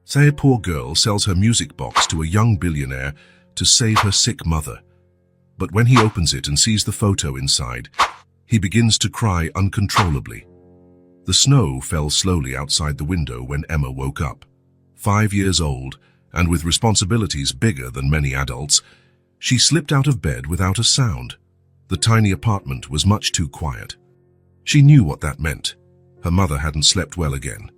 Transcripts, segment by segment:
Say a poor girl sells her music box to a young billionaire to save her sick mother. But when he opens it and sees the photo inside, he begins to cry uncontrollably. The snow fell slowly outside the window when Emma woke up. 5 years old, and with responsibilities bigger than many adults, she slipped out of bed without a sound. The tiny apartment was much too quiet. She knew what that meant. Her mother hadn't slept well again.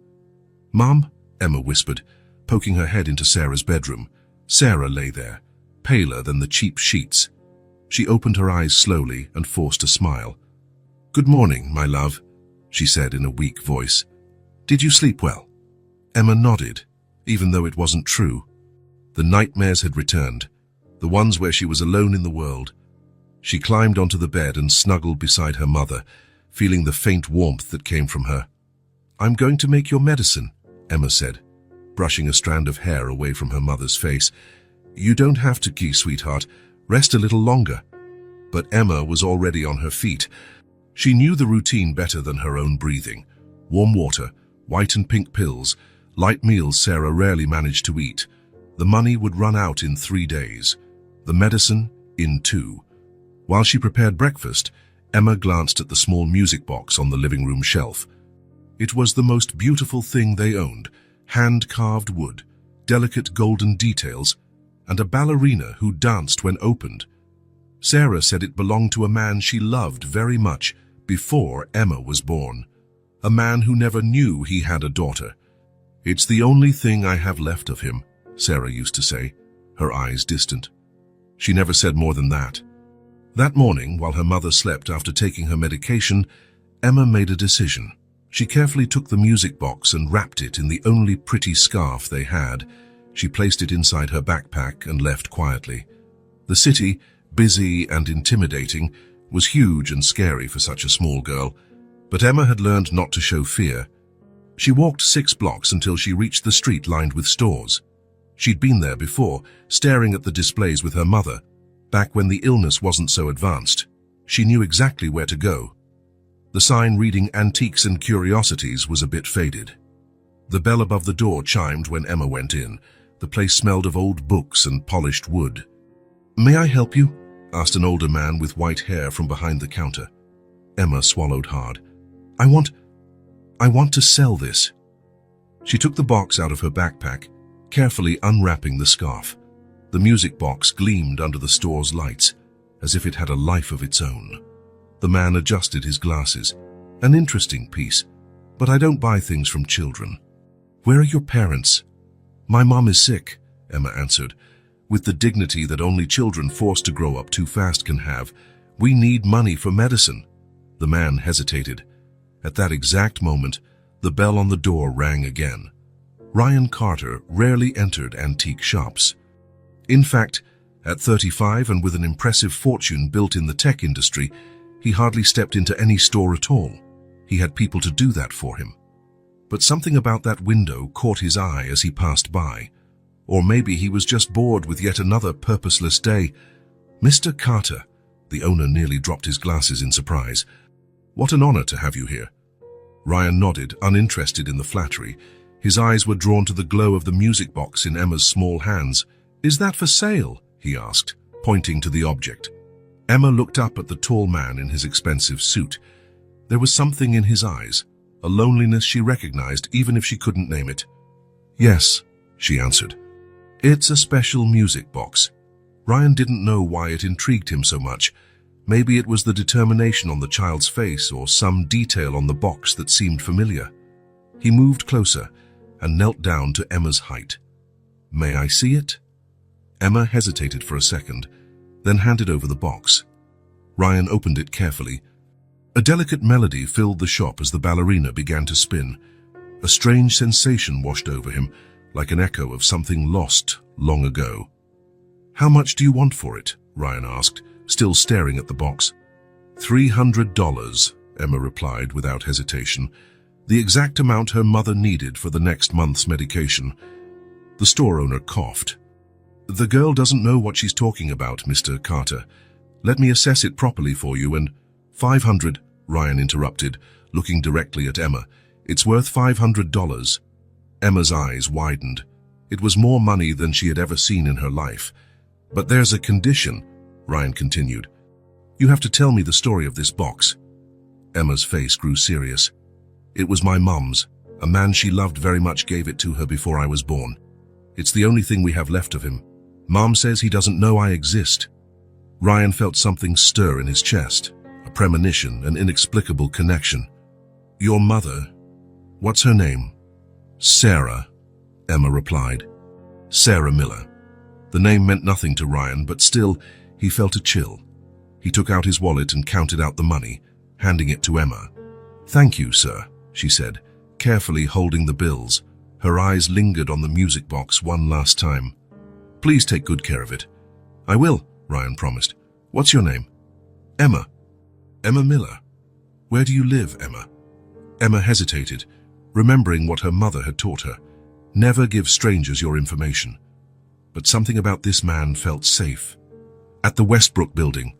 "Mum," Emma whispered, poking her head into Sarah's bedroom. Sarah lay there, paler than the cheap sheets. She opened her eyes slowly and forced a smile. "Good morning, my love," she said in a weak voice. "Did you sleep well?" Emma nodded, even though it wasn't true. The nightmares had returned, the ones where she was alone in the world. She climbed onto the bed and snuggled beside her mother, feeling the faint warmth that came from her. "I'm going to make your medicine," Emma said, brushing a strand of hair away from her mother's face. "You don't have to, Key, sweetheart. Rest a little longer." But Emma was already on her feet. She knew the routine better than her own breathing. Warm water, white and pink pills, light meals Sarah rarely managed to eat. The money would run out in 3 days. The medicine in 2. While she prepared breakfast, Emma glanced at the small music box on the living room shelf. It was the most beautiful thing they owned. Hand-carved wood, delicate golden details, and a ballerina who danced when opened. Sarah said it belonged to a man she loved very much before Emma was born. A man who never knew he had a daughter. "It's the only thing I have left of him," Sarah used to say, her eyes distant. She never said more than that. That morning, while her mother slept after taking her medication, Emma made a decision. She carefully took the music box and wrapped it in the only pretty scarf they had. She placed it inside her backpack and left quietly. The city, busy and intimidating, was huge and scary for such a small girl, but Emma had learned not to show fear. She walked 6 blocks until she reached the street lined with stores. She'd been there before, staring at the displays with her mother, back when the illness wasn't so advanced. She knew exactly where to go. The sign reading Antiques and Curiosities was a bit faded. The bell above the door chimed when Emma went in. The place smelled of old books and polished wood. "May I help you?" asked an older man with white hair from behind the counter. Emma swallowed hard. I want to sell this." She took the box out of her backpack, carefully unwrapping the scarf. The music box gleamed under the store's lights, as if it had a life of its own. The man adjusted his glasses. "An interesting piece, but I don't buy things from children." "Where are your parents?" "My mom is sick," Emma answered, with the dignity that only children forced to grow up too fast can have. "We need money for medicine." The man hesitated. At that exact moment, the bell on the door rang again. Ryan Carter rarely entered antique shops. In fact, at 35 and with an impressive fortune built in the tech industry, he hardly stepped into any store at all. He had people to do that for him. But something about that window caught his eye as he passed by. Or maybe he was just bored with yet another purposeless day. "Mr. Carter," the owner nearly dropped his glasses in surprise. "What an honor to have you here." Ryan nodded, uninterested in the flattery. His eyes were drawn to the glow of the music box in Emma's small hands. "Is that for sale?" he asked, pointing to the object. Emma looked up at the tall man in his expensive suit. There was something in his eyes, a loneliness she recognized even if she couldn't name it. "Yes," she answered. "It's a special music box." Ryan didn't know why it intrigued him so much. Maybe it was the determination on the child's face or some detail on the box that seemed familiar. He moved closer and knelt down to Emma's height. "May I see it?" Emma hesitated for a second, then handed over the box. Ryan opened it carefully. A delicate melody filled the shop as the ballerina began to spin. A strange sensation washed over him, like an echo of something lost long ago. "How much do you want for it?" Ryan asked, still staring at the box. $300, Emma replied without hesitation, the exact amount her mother needed for the next month's medication. The store owner coughed. "The girl doesn't know what she's talking about, Mr. Carter. Let me assess it properly for you and—" "500, Ryan interrupted, looking directly at Emma. "It's worth $500. Emma's eyes widened. It was more money than she had ever seen in her life. "But there's a condition," Ryan continued. "You have to tell me the story of this box." Emma's face grew serious. "It was my mum's. A man she loved very much gave it to her before I was born. It's the only thing we have left of him. Mom says he doesn't know I exist." Ryan felt something stir in his chest, a premonition, an inexplicable connection. "Your mother, what's her name?" "Sarah," Emma replied. Sarah Miller. The name meant nothing to Ryan, but still, he felt a chill. He took out his wallet and counted out the money, handing it to Emma. "Thank you, sir," she said, carefully holding the bills. Her eyes lingered on the music box one last time. "Please take good care of it." "I will," Ryan promised. "What's your name?" "Emma." "Emma Miller. Where do you live, Emma?" Emma hesitated, remembering what her mother had taught her. Never give strangers your information. But something about this man felt safe. "At the Westbrook building,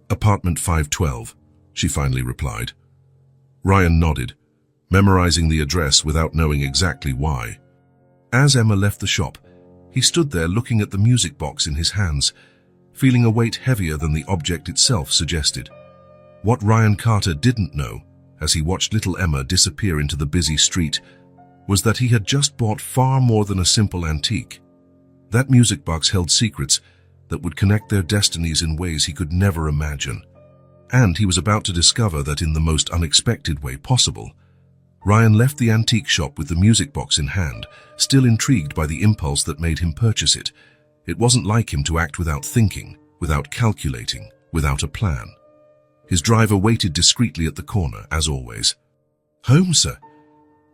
apartment 512, she finally replied. Ryan nodded, memorizing the address without knowing exactly why. As Emma left the shop, he stood there looking at the music box in his hands, feeling a weight heavier than the object itself suggested. What Ryan Carter didn't know, as he watched little Emma disappear into the busy street, was that he had just bought far more than a simple antique. That music box held secrets that would connect their destinies in ways he could never imagine. And he was about to discover that in the most unexpected way possible. Ryan left the antique shop with the music box in hand, still intrigued by the impulse that made him purchase it. It wasn't like him to act without thinking, without calculating, without a plan. His driver waited discreetly at the corner, as always. "Home, sir?"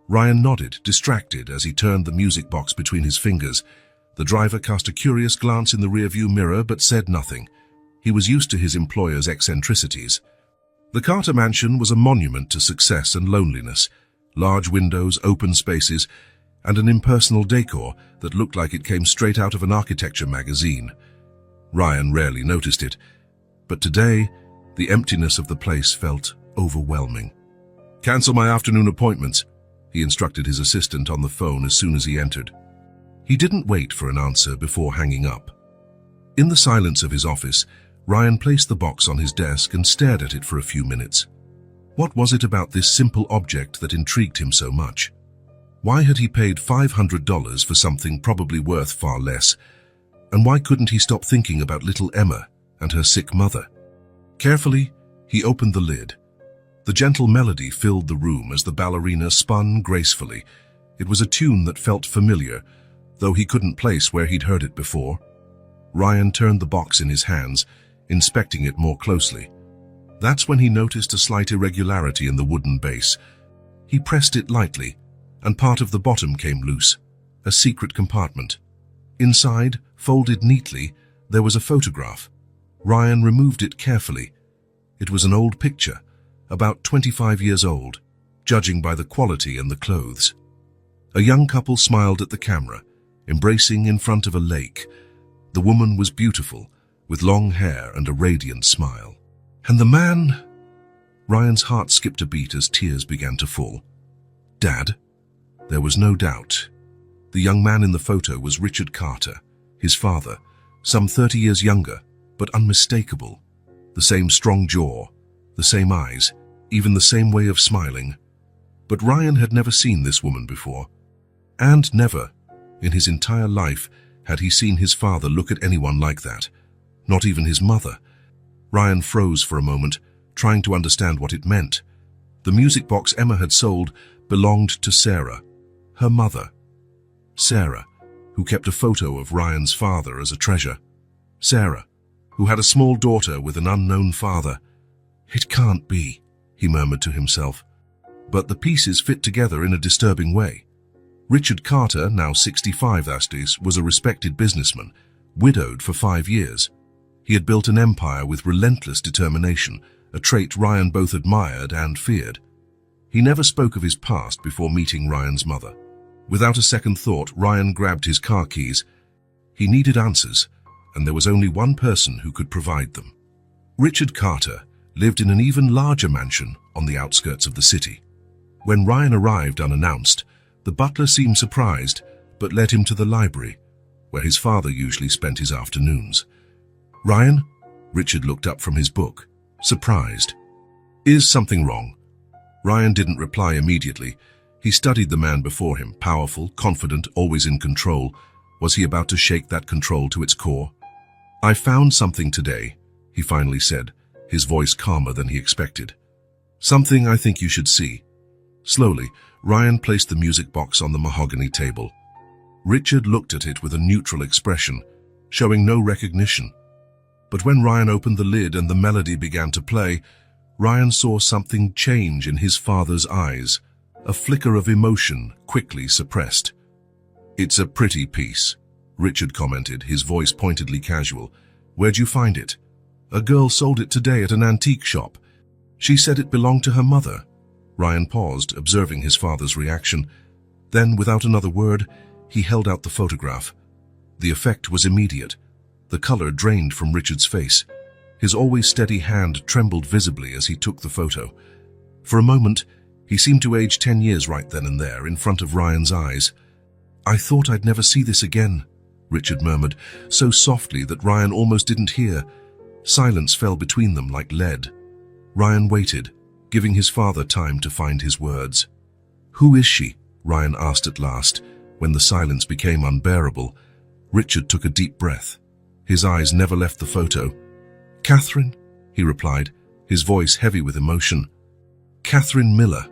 Ryan nodded, distracted, as he turned the music box between his fingers. The driver cast a curious glance in the rearview mirror but said nothing. He was used to his employer's eccentricities. The Carter mansion was a monument to success and loneliness. Large windows, open spaces, and an impersonal decor that looked like it came straight out of an architecture magazine. Ryan rarely noticed it, but today, the emptiness of the place felt overwhelming. "Cancel my afternoon appointments," he instructed his assistant on the phone as soon as he entered. He didn't wait for an answer before hanging up. In the silence of his office, Ryan placed the box on his desk and stared at it for a few minutes. What was it about this simple object that intrigued him so much? Why had he paid $500 for something probably worth far less? And why couldn't he stop thinking about little Emma and her sick mother? Carefully, he opened the lid. The gentle melody filled the room as the ballerina spun gracefully. It was a tune that felt familiar, though he couldn't place where he'd heard it before. Ryan turned the box in his hands, inspecting it more closely. That's when he noticed a slight irregularity in the wooden base. He pressed it lightly, and part of the bottom came loose, a secret compartment. Inside, folded neatly, there was a photograph. Ryan removed it carefully. It was an old picture, about 25 years old, judging by the quality and the clothes. A young couple smiled at the camera, embracing in front of a lake. The woman was beautiful, with long hair and a radiant smile. And the man... Ryan's heart skipped a beat as tears began to fall. Dad? There was no doubt. The young man in the photo was Richard Carter, his father, some 30 years younger, but unmistakable. The same strong jaw, the same eyes, even the same way of smiling. But Ryan had never seen this woman before. And never, in his entire life, had he seen his father look at anyone like that. Not even his mother. Ryan froze for a moment, trying to understand what it meant. The music box Emma had sold belonged to Sarah, her mother. Sarah, who kept a photo of Ryan's father as a treasure. Sarah, who had a small daughter with an unknown father. It can't be, he murmured to himself. But the pieces fit together in a disturbing way. Richard Carter, now 65 was a respected businessman, widowed for 5 years. He had built an empire with relentless determination, a trait Ryan both admired and feared. He never spoke of his past before meeting Ryan's mother. Without a second thought, Ryan grabbed his car keys. He needed answers, and there was only one person who could provide them. Richard Carter lived in an even larger mansion on the outskirts of the city. When Ryan arrived unannounced, the butler seemed surprised, but led him to the library, where his father usually spent his afternoons. "Ryan?" Richard looked up from his book, surprised. "Is something wrong?" Ryan didn't reply immediately. He studied the man before him, powerful, confident, always in control. Was he about to shake that control to its core? "I found something today," he finally said, his voice calmer than he expected. "Something I think you should see." Slowly, Ryan placed the music box on the mahogany table. Richard looked at it with a neutral expression, showing no recognition. But when Ryan opened the lid and the melody began to play, Ryan saw something change in his father's eyes, a flicker of emotion quickly suppressed. "It's a pretty piece," Richard commented, his voice pointedly casual. "Where'd you find it?" "A girl sold it today at an antique shop. She said it belonged to her mother." Ryan paused, observing his father's reaction. Then, without another word, he held out the photograph. The effect was immediate. The color drained from Richard's face. His always steady hand trembled visibly as he took the photo. For a moment, he seemed to age 10 years right then and there, in front of Ryan's eyes. "I thought I'd never see this again," Richard murmured, so softly that Ryan almost didn't hear. Silence fell between them like lead. Ryan waited, giving his father time to find his words. "Who is she?" Ryan asked at last, when the silence became unbearable. Richard took a deep breath. His eyes never left the photo. "Catherine," he replied, his voice heavy with emotion. "Catherine Miller."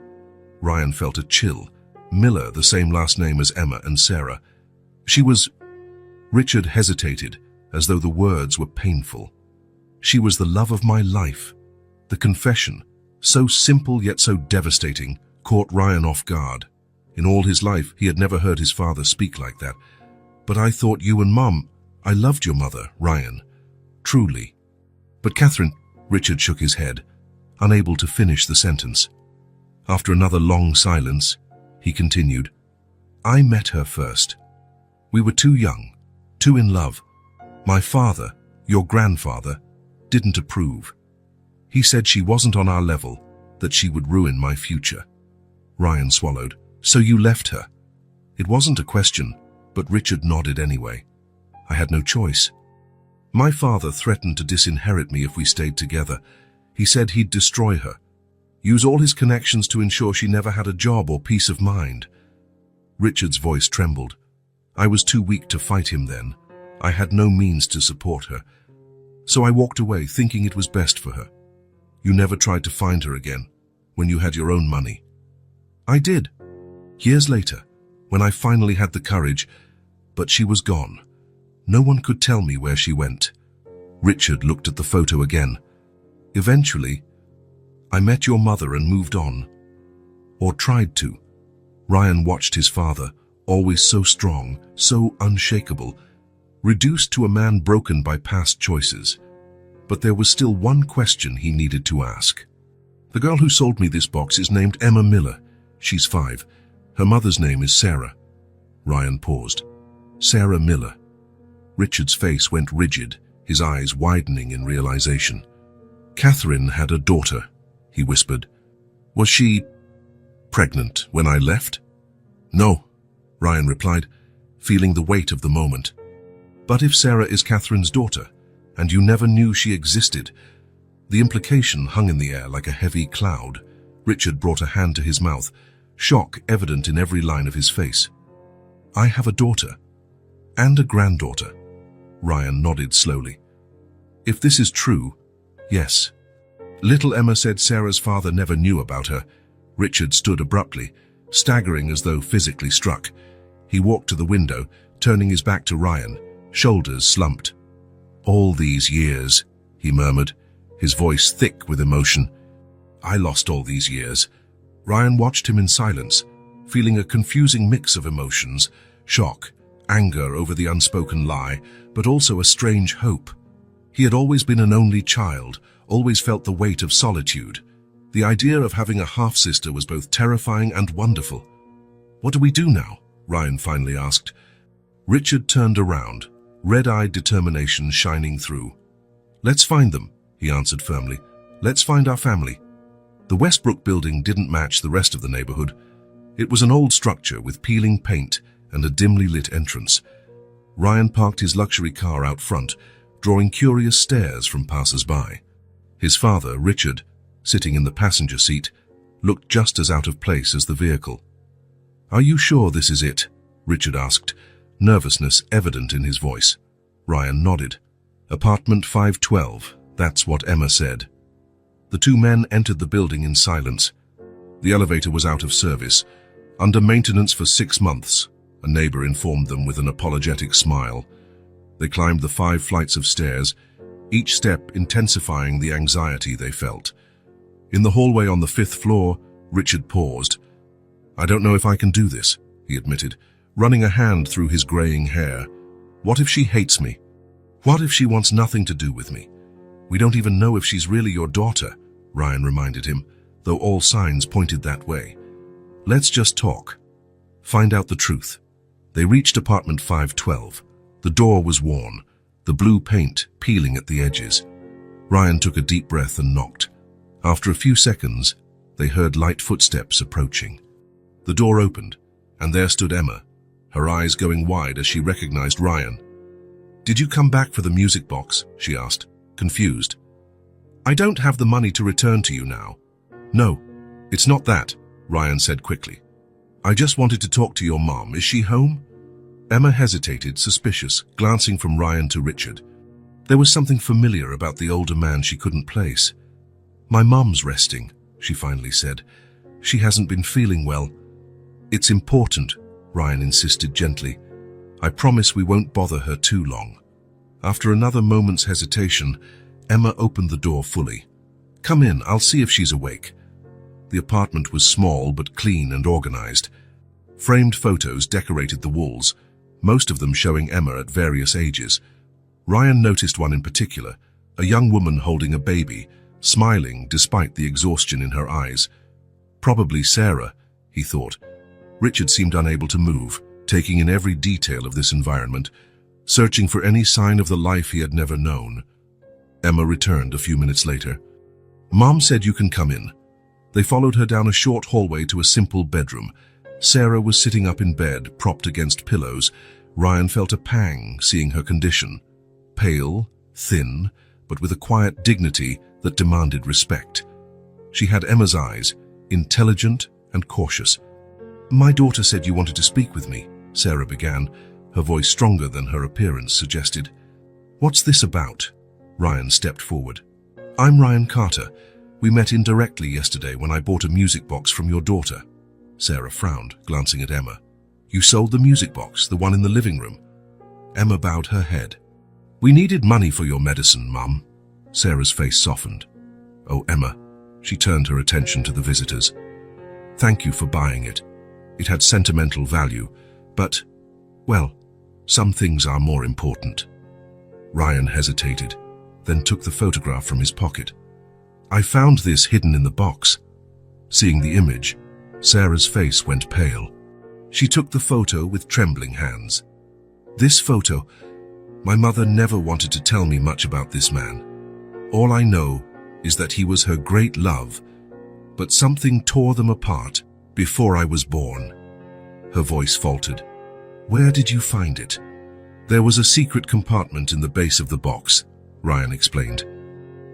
Ryan felt a chill. Miller, the same last name as Emma and Sarah. She was... Richard hesitated, as though the words were painful. "She was the love of my life." The confession, so simple yet so devastating, caught Ryan off guard. In all his life, he had never heard his father speak like that. "But I thought you and Mom..." "I loved your mother, Ryan. Truly." "But Catherine..." Richard shook his head, unable to finish the sentence. After another long silence, he continued, "I met her first. We were too young, too in love. My father, your grandfather, didn't approve. He said she wasn't on our level, that she would ruin my future." Ryan swallowed. "So you left her?" It wasn't a question, but Richard nodded anyway. "I had no choice. My father threatened to disinherit me if we stayed together. He said he'd destroy her, use all his connections to ensure she never had a job or peace of mind." Richard's voice trembled. "I was too weak to fight him then. I had no means to support her. So I walked away, thinking it was best for her. You never tried to find her again, when you had your own money." "I did. Years later, when I finally had the courage, but she was gone. No one could tell me where she went." Richard looked at the photo again. "Eventually, I met your mother and moved on. Or tried to." Ryan watched his father, always so strong, so unshakable, reduced to a man broken by past choices. But there was still one question he needed to ask. "The girl who sold me this box is named Emma Miller. She's 5. Her mother's name is Sarah." Ryan paused. "Sarah Miller." Richard's face went rigid, his eyes widening in realization. "Catherine had a daughter," he whispered. "Was she pregnant when I left?" "No," Ryan replied, feeling the weight of the moment. "But if Sarah is Catherine's daughter, and you never knew she existed..." The implication hung in the air like a heavy cloud. Richard brought a hand to his mouth, shock evident in every line of his face. "I have a daughter, and a granddaughter." Ryan nodded slowly. "If this is true, yes." "Little Emma said Sarah's father never knew about her." Richard stood abruptly, staggering as though physically struck. He walked to the window, turning his back to Ryan, shoulders slumped. "All these years," he murmured, his voice thick with emotion. "I lost all these years." Ryan watched him in silence, feeling a confusing mix of emotions, shock, anger over the unspoken lie, but also a strange hope. He had always been an only child, always felt the weight of solitude. The idea of having a half-sister was both terrifying and wonderful. "What do we do now?" Ryan finally asked. Richard turned around, red-eyed determination shining through. "Let's find them," he answered firmly. "Let's find our family." The Westbrook building didn't match the rest of the neighborhood. It was an old structure with peeling paint and a dimly lit entrance. Ryan parked his luxury car out front, drawing curious stares from passers-by. His father, Richard, sitting in the passenger seat, looked just as out of place as the vehicle. "Are you sure this is it?" Richard asked, nervousness evident in his voice. Ryan nodded. "Apartment 512, that's what Emma said." The two men entered the building in silence. The elevator was out of service, under maintenance for 6 months, a neighbor informed them with an apologetic smile. They climbed the 5 flights of stairs, each step intensifying the anxiety they felt. In the hallway on the 5th floor, Richard paused. "I don't know if I can do this," he admitted, running a hand through his graying hair. "What if she hates me? What if she wants nothing to do with me? We don't even know if she's really your daughter," Ryan reminded him, though all signs pointed that way. "Let's just talk. Find out the truth." They reached apartment 512. The door was worn, the blue paint peeling at the edges. Ryan took a deep breath and knocked. After a few seconds, they heard light footsteps approaching. The door opened, and there stood Emma, her eyes going wide as she recognized Ryan. "Did you come back for the music box?" she asked, confused. "I don't have the money to return to you now." "No, it's not that," Ryan said quickly. "I just wanted to talk to your mom. Is she home?" Emma hesitated, suspicious, glancing from Ryan to Richard. There was something familiar about the older man she couldn't place. "My mom's resting," she finally said. "She hasn't been feeling well." "It's important," Ryan insisted gently. "I promise we won't bother her too long." After another moment's hesitation, Emma opened the door fully. "Come in, I'll see if she's awake." The apartment was small but clean and organized. Framed photos decorated the walls, most of them showing Emma at various ages. Ryan noticed one in particular, a young woman holding a baby, smiling despite the exhaustion in her eyes. Probably Sarah, he thought. Richard seemed unable to move, taking in every detail of this environment, searching for any sign of the life he had never known. Emma returned a few minutes later. "Mom said you can come in." They followed her down a short hallway to a simple bedroom. Sarah was sitting up in bed, propped against pillows. Ryan felt a pang seeing her condition. Pale, thin, but with a quiet dignity that demanded respect. She had Emma's eyes, intelligent and cautious. "My daughter said you wanted to speak with me," Sarah began, her voice stronger than her appearance suggested. "What's this about?" Ryan stepped forward. "I'm Ryan Carter. We met indirectly yesterday when I bought a music box from your daughter." Sarah frowned, glancing at Emma. "You sold the music box, the one in the living room?" Emma bowed her head. "We needed money for your medicine, Mum." Sarah's face softened. "Oh, Emma." She turned her attention to the visitors. "Thank you for buying it. It had sentimental value, but, well, some things are more important." Ryan hesitated, then took the photograph from his pocket. "I found this hidden in the box." Seeing the image, Sarah's face went pale. She took the photo with trembling hands. "This photo, my mother never wanted to tell me much about this man. All I know is that he was her great love, but something tore them apart before I was born." Her voice faltered. "Where did you find it?" "There was a secret compartment in the base of the box," Ryan explained.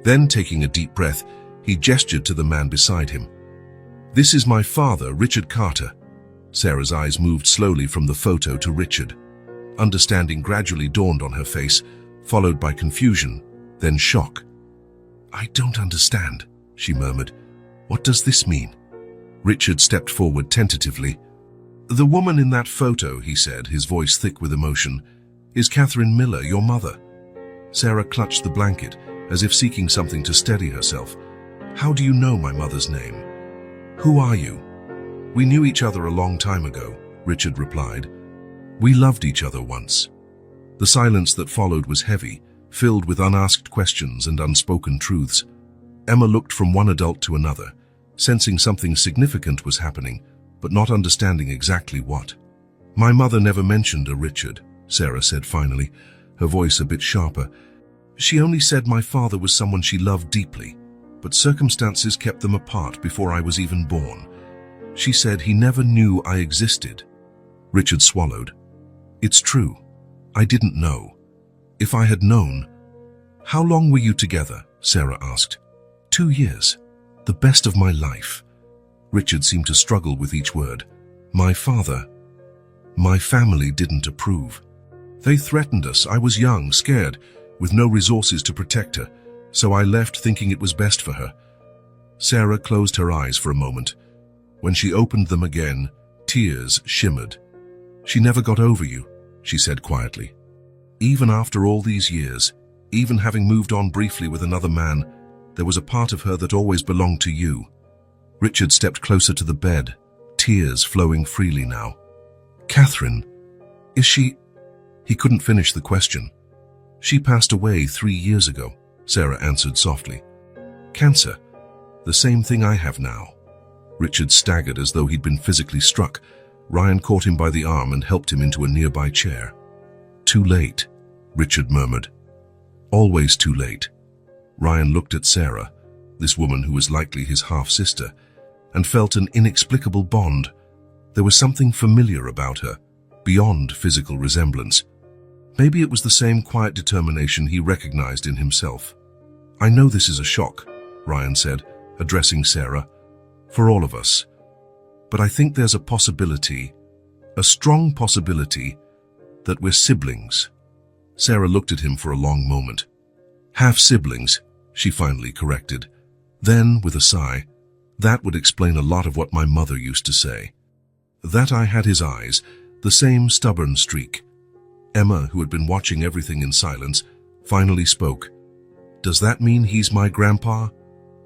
Then, taking a deep breath, he gestured to the man beside him. "This is my father, Richard Carter." Sarah's eyes moved slowly from the photo to Richard. Understanding gradually dawned on her face, followed by confusion, then shock. "I don't understand," she murmured. "What does this mean?" Richard stepped forward tentatively. "The woman in that photo," he said, his voice thick with emotion, "is Catherine Miller, your mother." Sarah clutched the blanket, as if seeking something to steady herself. "How do you know my mother's name? Who are you?" "We knew each other a long time ago," Richard replied. "We loved each other once." The silence that followed was heavy, filled with unasked questions and unspoken truths. Emma looked from one adult to another, sensing something significant was happening, but not understanding exactly what. "My mother never mentioned a Richard," Sarah said finally, her voice a bit sharper. "She only said my father was someone she loved deeply, but circumstances kept them apart before I was even born. She said he never knew I existed." Richard swallowed. It's true. I didn't know. If I had known... How long were you together? Sarah asked. 2 years. The best of my life. Richard seemed to struggle with each word. My father. My family didn't approve. They threatened us. I was young, scared, with no resources to protect her, so I left thinking it was best for her. Sarah closed her eyes for a moment. When she opened them again, tears shimmered. She never got over you, she said quietly. Even after all these years, even having moved on briefly with another man, there was a part of her that always belonged to you. Richard stepped closer to the bed, tears flowing freely now. Catherine, is she... He couldn't finish the question. She passed away 3 years ago, Sarah answered softly. Cancer, the same thing I have now. Richard staggered as though he'd been physically struck. Ryan caught him by the arm and helped him into a nearby chair. Too late, Richard murmured. Always too late. Ryan looked at Sarah, this woman who was likely his half-sister, and felt an inexplicable bond. There was something familiar about her, beyond physical resemblance. Maybe it was the same quiet determination he recognized in himself. I know this is a shock, Ryan said, addressing Sarah, for all of us. But I think there's a possibility, a strong possibility, that we're siblings. Sarah looked at him for a long moment. Half-siblings, she finally corrected. Then, with a sigh, that would explain a lot of what my mother used to say. That I had his eyes, the same stubborn streak. Emma, who had been watching everything in silence, finally spoke. Does that mean he's my grandpa?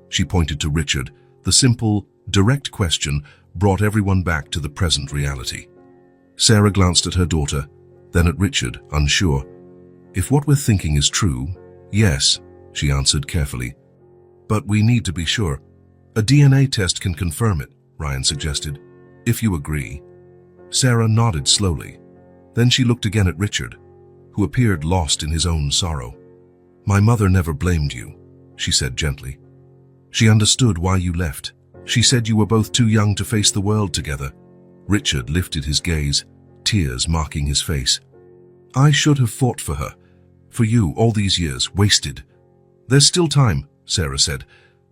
She pointed to Richard. The simple, direct question brought everyone back to the present reality. Sarah glanced at her daughter, then at Richard, unsure. If what we're thinking is true, yes, she answered carefully. But we need to be sure. A DNA test can confirm it, Ryan suggested. If you agree. Sarah nodded slowly. Then she looked again at Richard, who appeared lost in his own sorrow. My mother never blamed you, she said gently. She understood why you left. She said you were both too young to face the world together. Richard lifted his gaze, tears marking his face. I should have fought for her. For you, all these years, wasted. There's still time, Sarah said,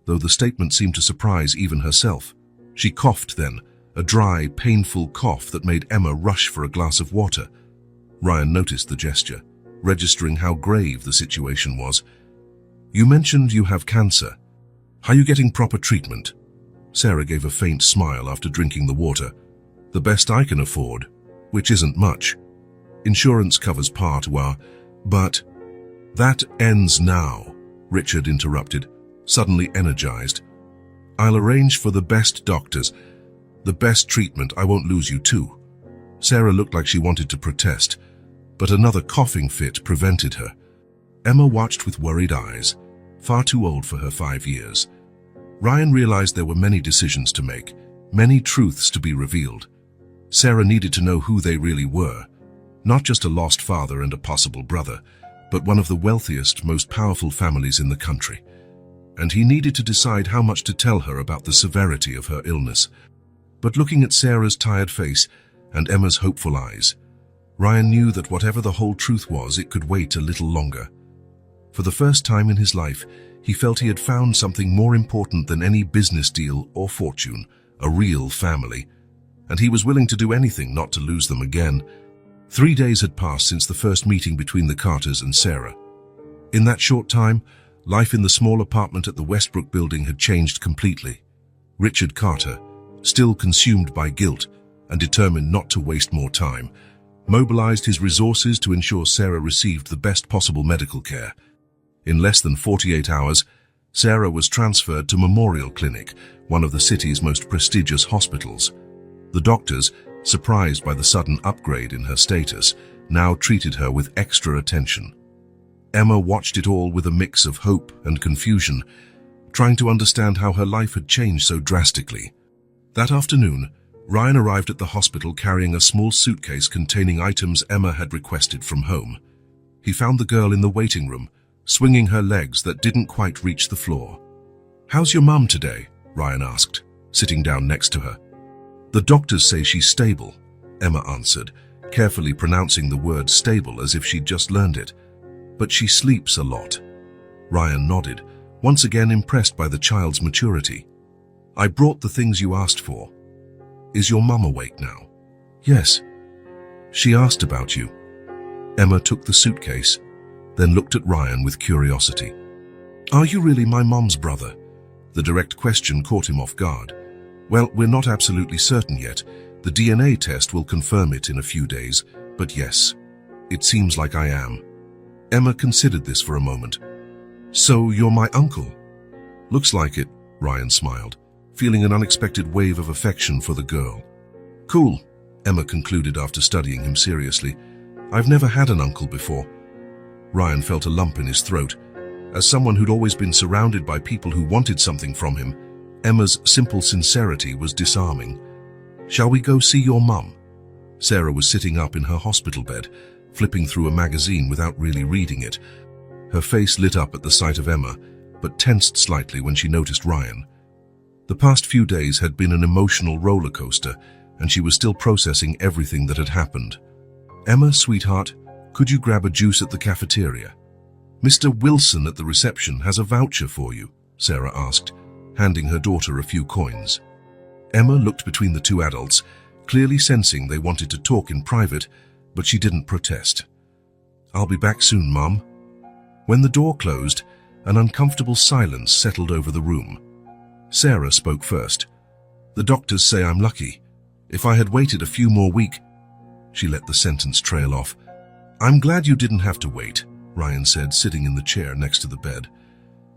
though the statement seemed to surprise even herself. She coughed then, a dry, painful cough that made Emma rush for a glass of water. Ryan noticed the gesture, registering how grave the situation was. You mentioned you have cancer. Are you getting proper treatment? Sarah gave a faint smile after drinking the water. The best I can afford, which isn't much. Insurance covers part, but... That ends now, Richard interrupted, suddenly energized. I'll arrange for the best doctors, the best treatment. I won't lose you too. Sarah looked like she wanted to protest, but another coughing fit prevented her. Emma watched with worried eyes, far too old for her 5 years. Ryan realized there were many decisions to make, many truths to be revealed. Sarah needed to know who they really were, not just a lost father and a possible brother, but one of the wealthiest, most powerful families in the country. And he needed to decide how much to tell her about the severity of her illness. But looking at Sarah's tired face and Emma's hopeful eyes, Ryan knew that whatever the whole truth was, it could wait a little longer. For the first time in his life, he felt he had found something more important than any business deal or fortune, a real family, and he was willing to do anything not to lose them again. 3 days had passed since the first meeting between the Carters and Sarah. In that short time, life in the small apartment at the Westbrook building had changed completely. Richard Carter, still consumed by guilt and determined not to waste more time, mobilized his resources to ensure Sarah received the best possible medical care. In less than 48 hours, Sarah was transferred to Memorial Clinic, one of the city's most prestigious hospitals. The doctors, surprised by the sudden upgrade in her status, now treated her with extra attention. Emma watched it all with a mix of hope and confusion, trying to understand how her life had changed so drastically. That afternoon, Ryan arrived at the hospital carrying a small suitcase containing items Emma had requested from home. He found the girl in the waiting room, swinging her legs that didn't quite reach the floor. How's your mum today? Ryan asked, sitting down next to her. The doctors say she's stable, Emma answered, carefully pronouncing the word stable as if she'd just learned it. But she sleeps a lot. Ryan nodded, once again impressed by the child's maturity. I brought the things you asked for. Is your mum awake now? Yes. She asked about you. Emma took the suitcase, then looked at Ryan with curiosity. Are you really my mum's brother? The direct question caught him off guard. Well, we're not absolutely certain yet. The DNA test will confirm it in a few days, but yes, it seems like I am. Emma considered this for a moment. So you're my uncle? Looks like it, Ryan smiled, feeling an unexpected wave of affection for the girl. Cool, Emma concluded after studying him seriously. I've never had an uncle before. Ryan felt a lump in his throat. As someone who'd always been surrounded by people who wanted something from him, Emma's simple sincerity was disarming. Shall we go see your mum? Sarah was sitting up in her hospital bed, flipping through a magazine without really reading it. Her face lit up at the sight of Emma, but tensed slightly when she noticed Ryan. The past few days had been an emotional roller coaster, and she was still processing everything that had happened. Emma, sweetheart, could you grab a juice at the cafeteria? Mr. Wilson at the reception has a voucher for you, Sarah asked, handing her daughter a few coins. Emma looked between the two adults, clearly sensing they wanted to talk in private, but she didn't protest. I'll be back soon, Mum. When the door closed, an uncomfortable silence settled over the room. Sarah spoke first. The doctors say I'm lucky. If I had waited a few more weeks... She let the sentence trail off. I'm glad you didn't have to wait, Ryan said, sitting in the chair next to the bed.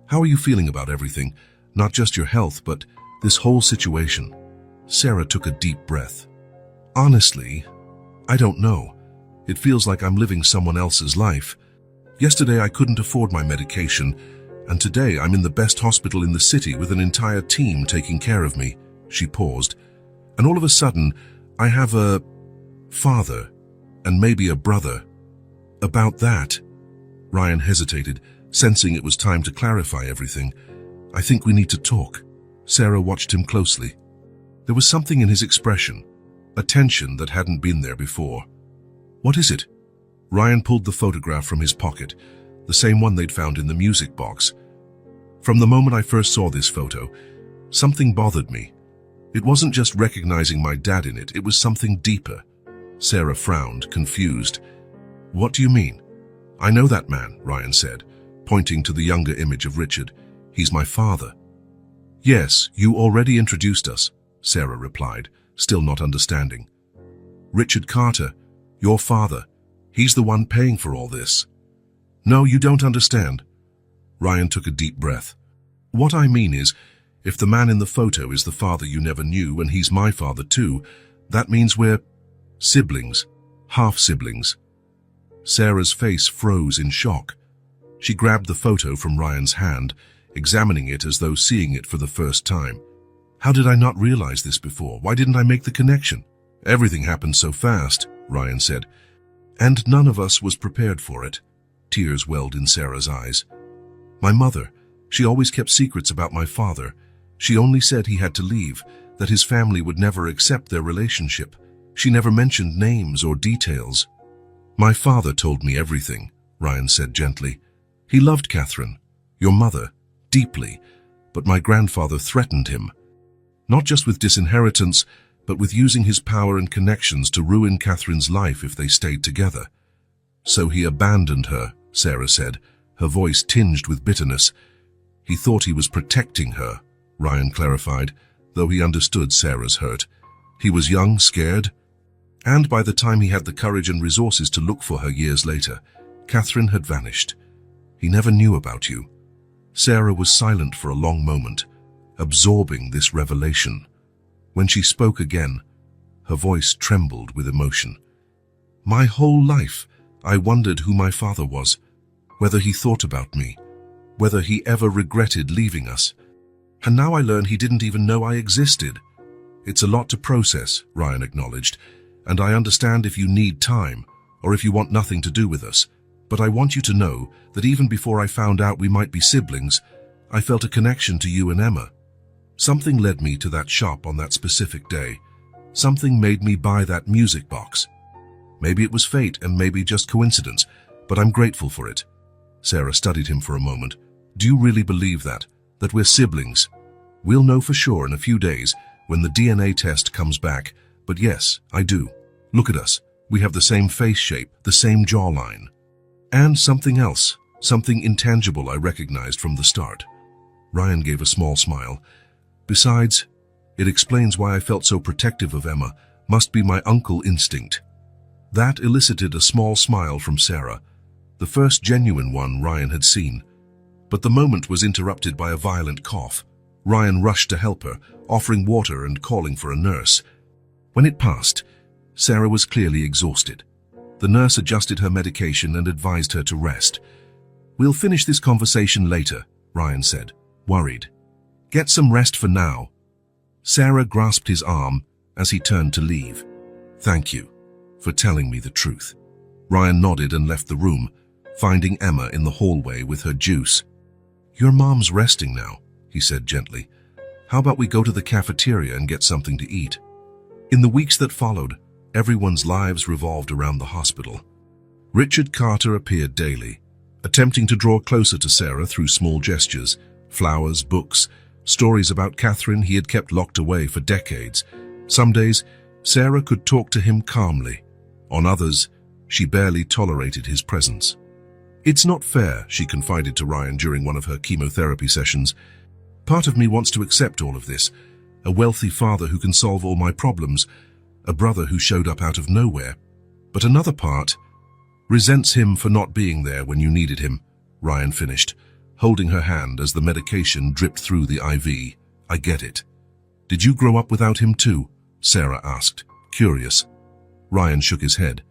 How are you feeling about everything? Not just your health, but this whole situation. Sarah took a deep breath. Honestly, I don't know. It feels like I'm living someone else's life. Yesterday I couldn't afford my medication, and today I'm in the best hospital in the city with an entire team taking care of me. She paused. And all of a sudden, I have a father and maybe a brother. About that, Ryan hesitated, sensing it was time to clarify everything. I think we need to talk. Sarah watched him closely. There was something in his expression, a tension that hadn't been there before. What is it? Ryan pulled the photograph from his pocket, the same one they'd found in the music box. From the moment I first saw this photo, something bothered me. It wasn't just recognizing my dad in it, it was something deeper. Sarah frowned, confused. What do you mean? I know that man, Ryan said, pointing to the younger image of Richard. He's my father. Yes, you already introduced us, Sarah replied, still not understanding. Richard Carter, your father. He's the one paying for all this. No, you don't understand. Ryan took a deep breath. What I mean is, if the man in the photo is the father you never knew and he's my father too, that means we're siblings, half-siblings. Sarah's face froze in shock. She grabbed the photo from Ryan's hand, examining it as though seeing it for the first time. How did I not realize this before? Why didn't I make the connection? Everything happened so fast, Ryan said. And none of us was prepared for it. Tears welled in Sarah's eyes. My mother, she always kept secrets about my father. She only said he had to leave, that his family would never accept their relationship. She never mentioned names or details. My father told me everything, Ryan said gently. He loved Catherine, your mother, deeply, but my grandfather threatened him. Not just with disinheritance, but with using his power and connections to ruin Catherine's life if they stayed together. So he abandoned her, Sarah said, her voice tinged with bitterness. He thought he was protecting her, Ryan clarified, though he understood Sarah's hurt. He was young, scared, and by the time he had the courage and resources to look for her years later, Catherine had vanished. He never knew about you. Sarah was silent for a long moment, absorbing this revelation. When she spoke again, her voice trembled with emotion. My whole life, I wondered who my father was, whether he thought about me, whether he ever regretted leaving us. And now I learn he didn't even know I existed. It's a lot to process, Ryan acknowledged, and I understand if you need time, or if you want nothing to do with us. But I want you to know that even before I found out we might be siblings, I felt a connection to you and Emma. Something led me to that shop on that specific day. Something made me buy that music box. Maybe it was fate and maybe just coincidence, but I'm grateful for it." Sarah studied him for a moment. "Do you really believe that? That we're siblings?" "We'll know for sure in a few days when the DNA test comes back, but yes, I do. Look at us. We have the same face shape, the same jawline. And something else, something intangible I recognized from the start." Ryan gave a small smile. "Besides, it explains why I felt so protective of Emma. Must be my uncle instinct." That elicited a small smile from Sarah, the first genuine one Ryan had seen. But the moment was interrupted by a violent cough. Ryan rushed to help her, offering water and calling for a nurse. When it passed, Sarah was clearly exhausted. The nurse adjusted her medication and advised her to rest. "We'll finish this conversation later," Ryan said, worried. "Get some rest for now." Sarah grasped his arm as he turned to leave. "Thank you for telling me the truth." Ryan nodded and left the room, finding Emma in the hallway with her juice. "Your mom's resting now," he said gently. "How about we go to the cafeteria and get something to eat?" In the weeks that followed, everyone's lives revolved around the hospital. Richard Carter appeared daily, attempting to draw closer to Sarah through small gestures, flowers, books, stories about Catherine he had kept locked away for decades. Some days, Sarah could talk to him calmly. On others, she barely tolerated his presence. "It's not fair," she confided to Ryan during one of her chemotherapy sessions. "Part of me wants to accept all of this. A wealthy father who can solve all my problems, a brother who showed up out of nowhere. But another part resents him for not being there when you needed him," Ryan finished, holding her hand as the medication dripped through the IV. "I get it." "Did you grow up without him too?" Sarah asked, curious. Ryan shook his head.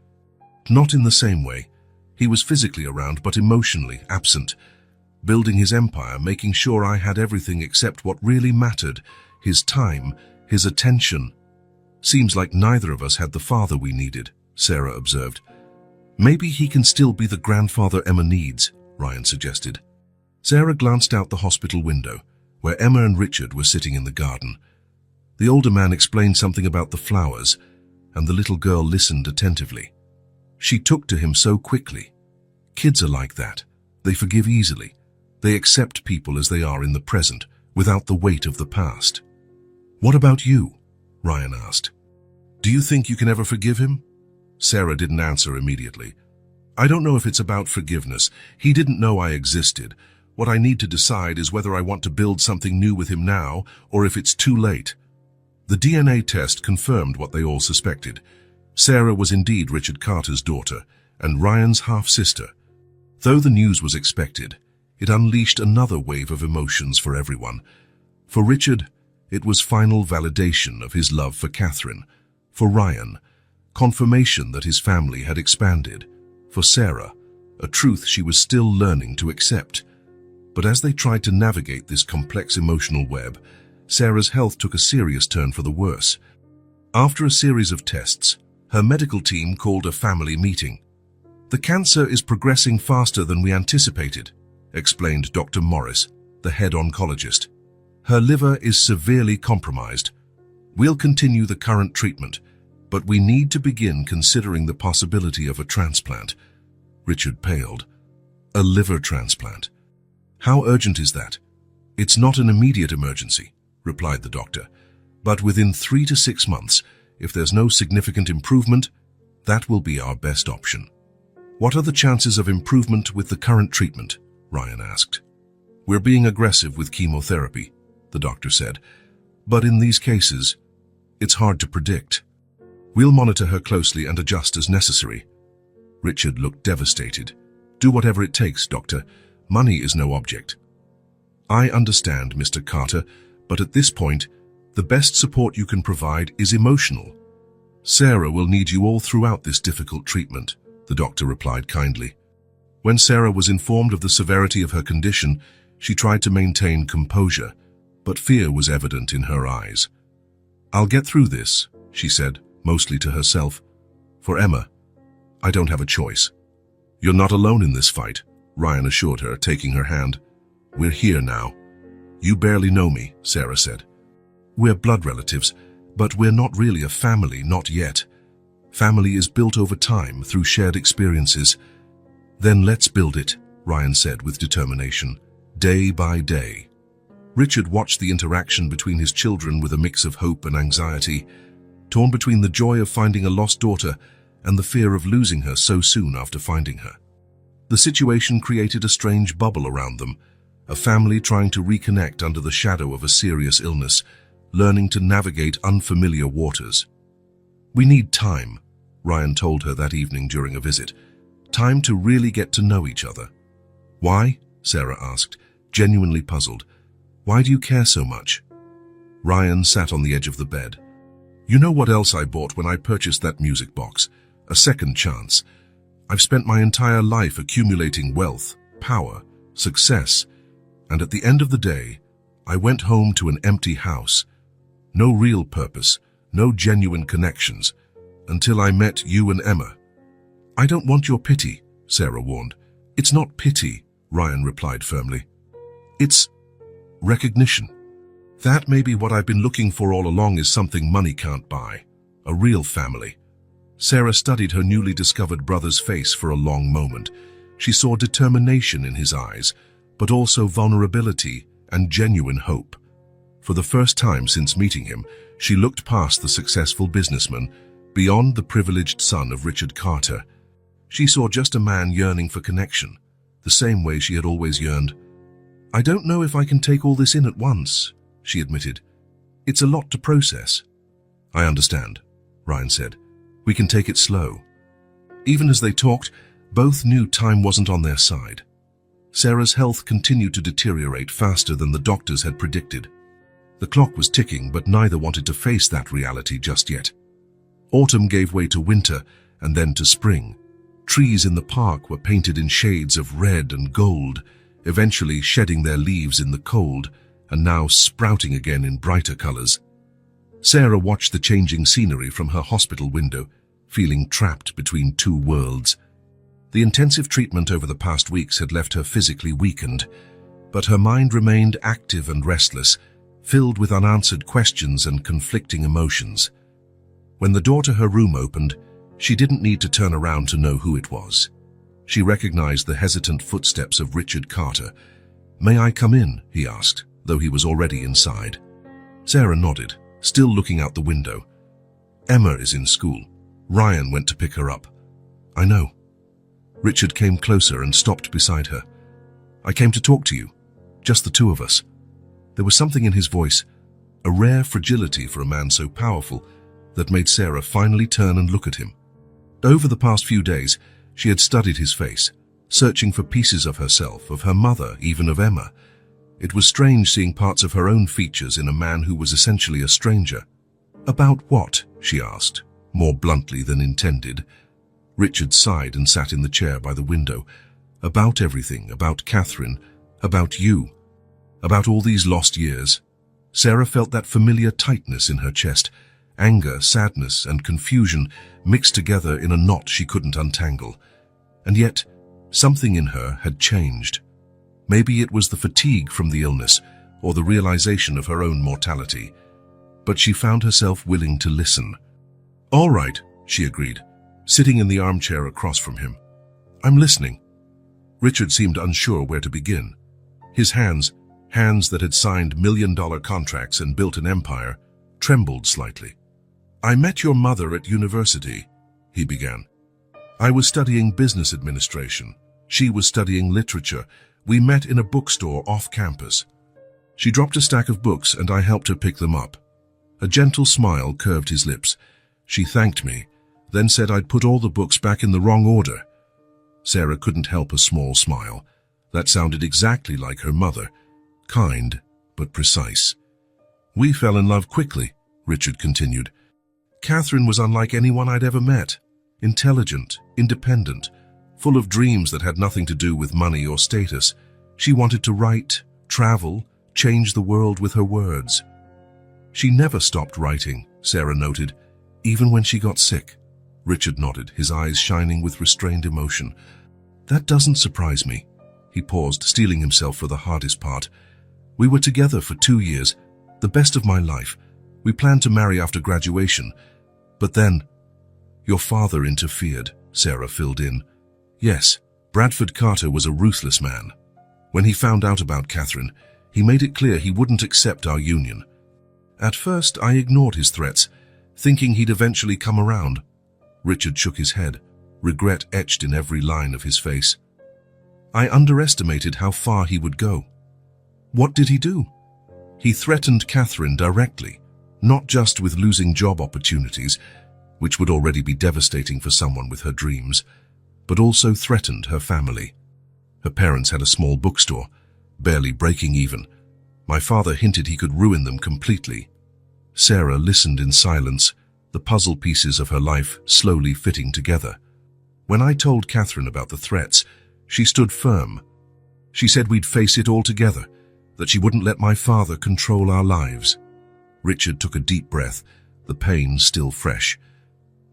"Not in the same way. He was physically around but emotionally absent, building his empire, making sure I had everything except what really mattered, his time, his attention." "Seems like neither of us had the father we needed," Sarah observed. "Maybe he can still be the grandfather Emma needs," Ryan suggested. Sarah glanced out the hospital window, where Emma and Richard were sitting in the garden. The older man explained something about the flowers, and the little girl listened attentively. She took to him so quickly. Kids are like that. They forgive easily. They accept people as they are in the present, without the weight of the past. "What about you?" Ryan asked. "Do you think you can ever forgive him?" Sarah didn't answer immediately. "I don't know if it's about forgiveness. He didn't know I existed. What I need to decide is whether I want to build something new with him now, or if it's too late." The DNA test confirmed what they all suspected. Sarah was indeed Richard Carter's daughter, and Ryan's half-sister. Though the news was expected, it unleashed another wave of emotions for everyone. For Richard, it was final validation of his love for Catherine. For Ryan, confirmation that his family had expanded. For Sarah, a truth she was still learning to accept. But as they tried to navigate this complex emotional web, Sarah's health took a serious turn for the worse. After a series of tests, her medical team called a family meeting. "The cancer is progressing faster than we anticipated," explained Dr. Morris, the head oncologist. "Her liver is severely compromised. We'll continue the current treatment, but we need to begin considering the possibility of a transplant." Richard paled. "A liver transplant? How urgent is that?" "It's not an immediate emergency," replied the doctor. "But within 3 to 6 months, if there's no significant improvement, that will be our best option." "What are the chances of improvement with the current treatment?" Ryan asked. "We're being aggressive with chemotherapy," the doctor said. "But in these cases, it's hard to predict. We'll monitor her closely and adjust as necessary." Richard looked devastated. "Do whatever it takes, doctor. Money is no object." "I understand, Mr. Carter, but at this point, the best support you can provide is emotional. Sarah will need you all throughout this difficult treatment," the doctor replied kindly. When Sarah was informed of the severity of her condition, she tried to maintain composure, but fear was evident in her eyes. "I'll get through this," she said, mostly to herself. "For Emma, I don't have a choice." "You're not alone in this fight," Ryan assured her, taking her hand. "We're here now." "You barely know me," Sarah said. "We're blood relatives, But we're not really a family, not yet. Family is built over time through shared experiences. Then let's build it, Ryan said with determination, day by day. Richard watched the interaction between his children with a mix of hope and anxiety, torn between the joy of finding a lost daughter and the fear of losing her so soon after finding her. The situation created a strange bubble around them, a family trying to reconnect under the shadow of a serious illness, learning to navigate unfamiliar waters. "We need time," Ryan told her that evening during a visit. "Time to really get to know each other." "Why?" Sarah asked, genuinely puzzled. "Why do you care so much?" Ryan sat on the edge of the bed. "You know what else I bought when I purchased that music box? A second chance. I've spent my entire life accumulating wealth, power, success, and at the end of the day, I went home to an empty house. No real purpose, no genuine connections, until I met you and Emma." "I don't want your pity," Sarah warned. "It's not pity," Ryan replied firmly. "It's recognition. That may be what I've been looking for all along, is something money can't buy. A real family." Sarah studied her newly discovered brother's face for a long moment. She saw determination in his eyes, but also vulnerability and genuine hope. For the first time since meeting him, she looked past the successful businessman, beyond the privileged son of Richard Carter. She saw just a man yearning for connection, the same way she had always yearned. "I don't know if I can take all this in at once," she admitted. "It's a lot to process." "I understand," Ryan said. "We can take it slow." Even as they talked, both knew time wasn't on their side. Sarah's health continued to deteriorate faster than the doctors had predicted. The clock was ticking, but neither wanted to face that reality just yet. Autumn gave way to winter and then to spring. Trees in the park were painted in shades of red and gold, eventually shedding their leaves in the cold and now sprouting again in brighter colors. Sarah watched the changing scenery from her hospital window, feeling trapped between two worlds. The intensive treatment over the past weeks had left her physically weakened, but her mind remained active and restless, filled with unanswered questions and conflicting emotions. When the door to her room opened, she didn't need to turn around to know who it was. She recognized the hesitant footsteps of Richard Carter. "May I come in?" he asked, though he was already inside. Sarah nodded, still looking out the window. "Emma is in school. Ryan went to pick her up." "I know." Richard came closer and stopped beside her. "I came to talk to you, just the two of us." There was something in his voice, a rare fragility for a man so powerful, that made Sarah finally turn and look at him. Over the past few days, she had studied his face, searching for pieces of herself, of her mother, even of Emma. It was strange seeing parts of her own features in a man who was essentially a stranger. "About what?" she asked, more bluntly than intended. Richard sighed and sat in the chair by the window. "About everything, about Catherine, about you, about all these lost years." Sarah felt that familiar tightness in her chest, anger, sadness, and confusion mixed together in a knot she couldn't untangle. And yet, something in her had changed. Maybe it was the fatigue from the illness, or the realization of her own mortality. But she found herself willing to listen. "All right," she agreed, sitting in the armchair across from him. "I'm listening." Richard seemed unsure where to begin. His hands that had signed million-dollar contracts and built an empire, trembled slightly. "I met your mother at university," he began. "I was studying business administration. She was studying literature. We met in a bookstore off campus. She dropped a stack of books and I helped her pick them up." A gentle smile curved his lips. "She thanked me, then said I'd put all the books back in the wrong order." Sarah couldn't help a small smile. That sounded exactly like her mother, kind but precise. "We fell in love quickly," Richard continued. "Catherine was unlike anyone I'd ever met. Intelligent, independent, full of dreams that had nothing to do with money or status. She wanted to write, travel, change the world with her words." "She never stopped writing," Sarah noted, "even when she got sick." Richard nodded, his eyes shining with restrained emotion. "That doesn't surprise me." He paused, steeling himself for the hardest part. "We were together for 2 years, the best of my life. We planned to marry after graduation, but then your father interfered, Sarah filled in. Yes, Bradford Carter was a ruthless man. When he found out about Catherine, he made it clear he wouldn't accept our union. At first, I ignored his threats, thinking he'd eventually come around. Richard shook his head, regret etched in every line of his face. I underestimated how far he would go. What did he do? He threatened Catherine directly, not just with losing job opportunities, which would already be devastating for someone with her dreams, but also threatened her family. Her parents had a small bookstore, barely breaking even. My father hinted he could ruin them completely. Sarah listened in silence, the puzzle pieces of her life slowly fitting together. When I told Catherine about the threats, she stood firm. She said we'd face it all together, that she wouldn't let my father control our lives. Richard took a deep breath, the pain still fresh.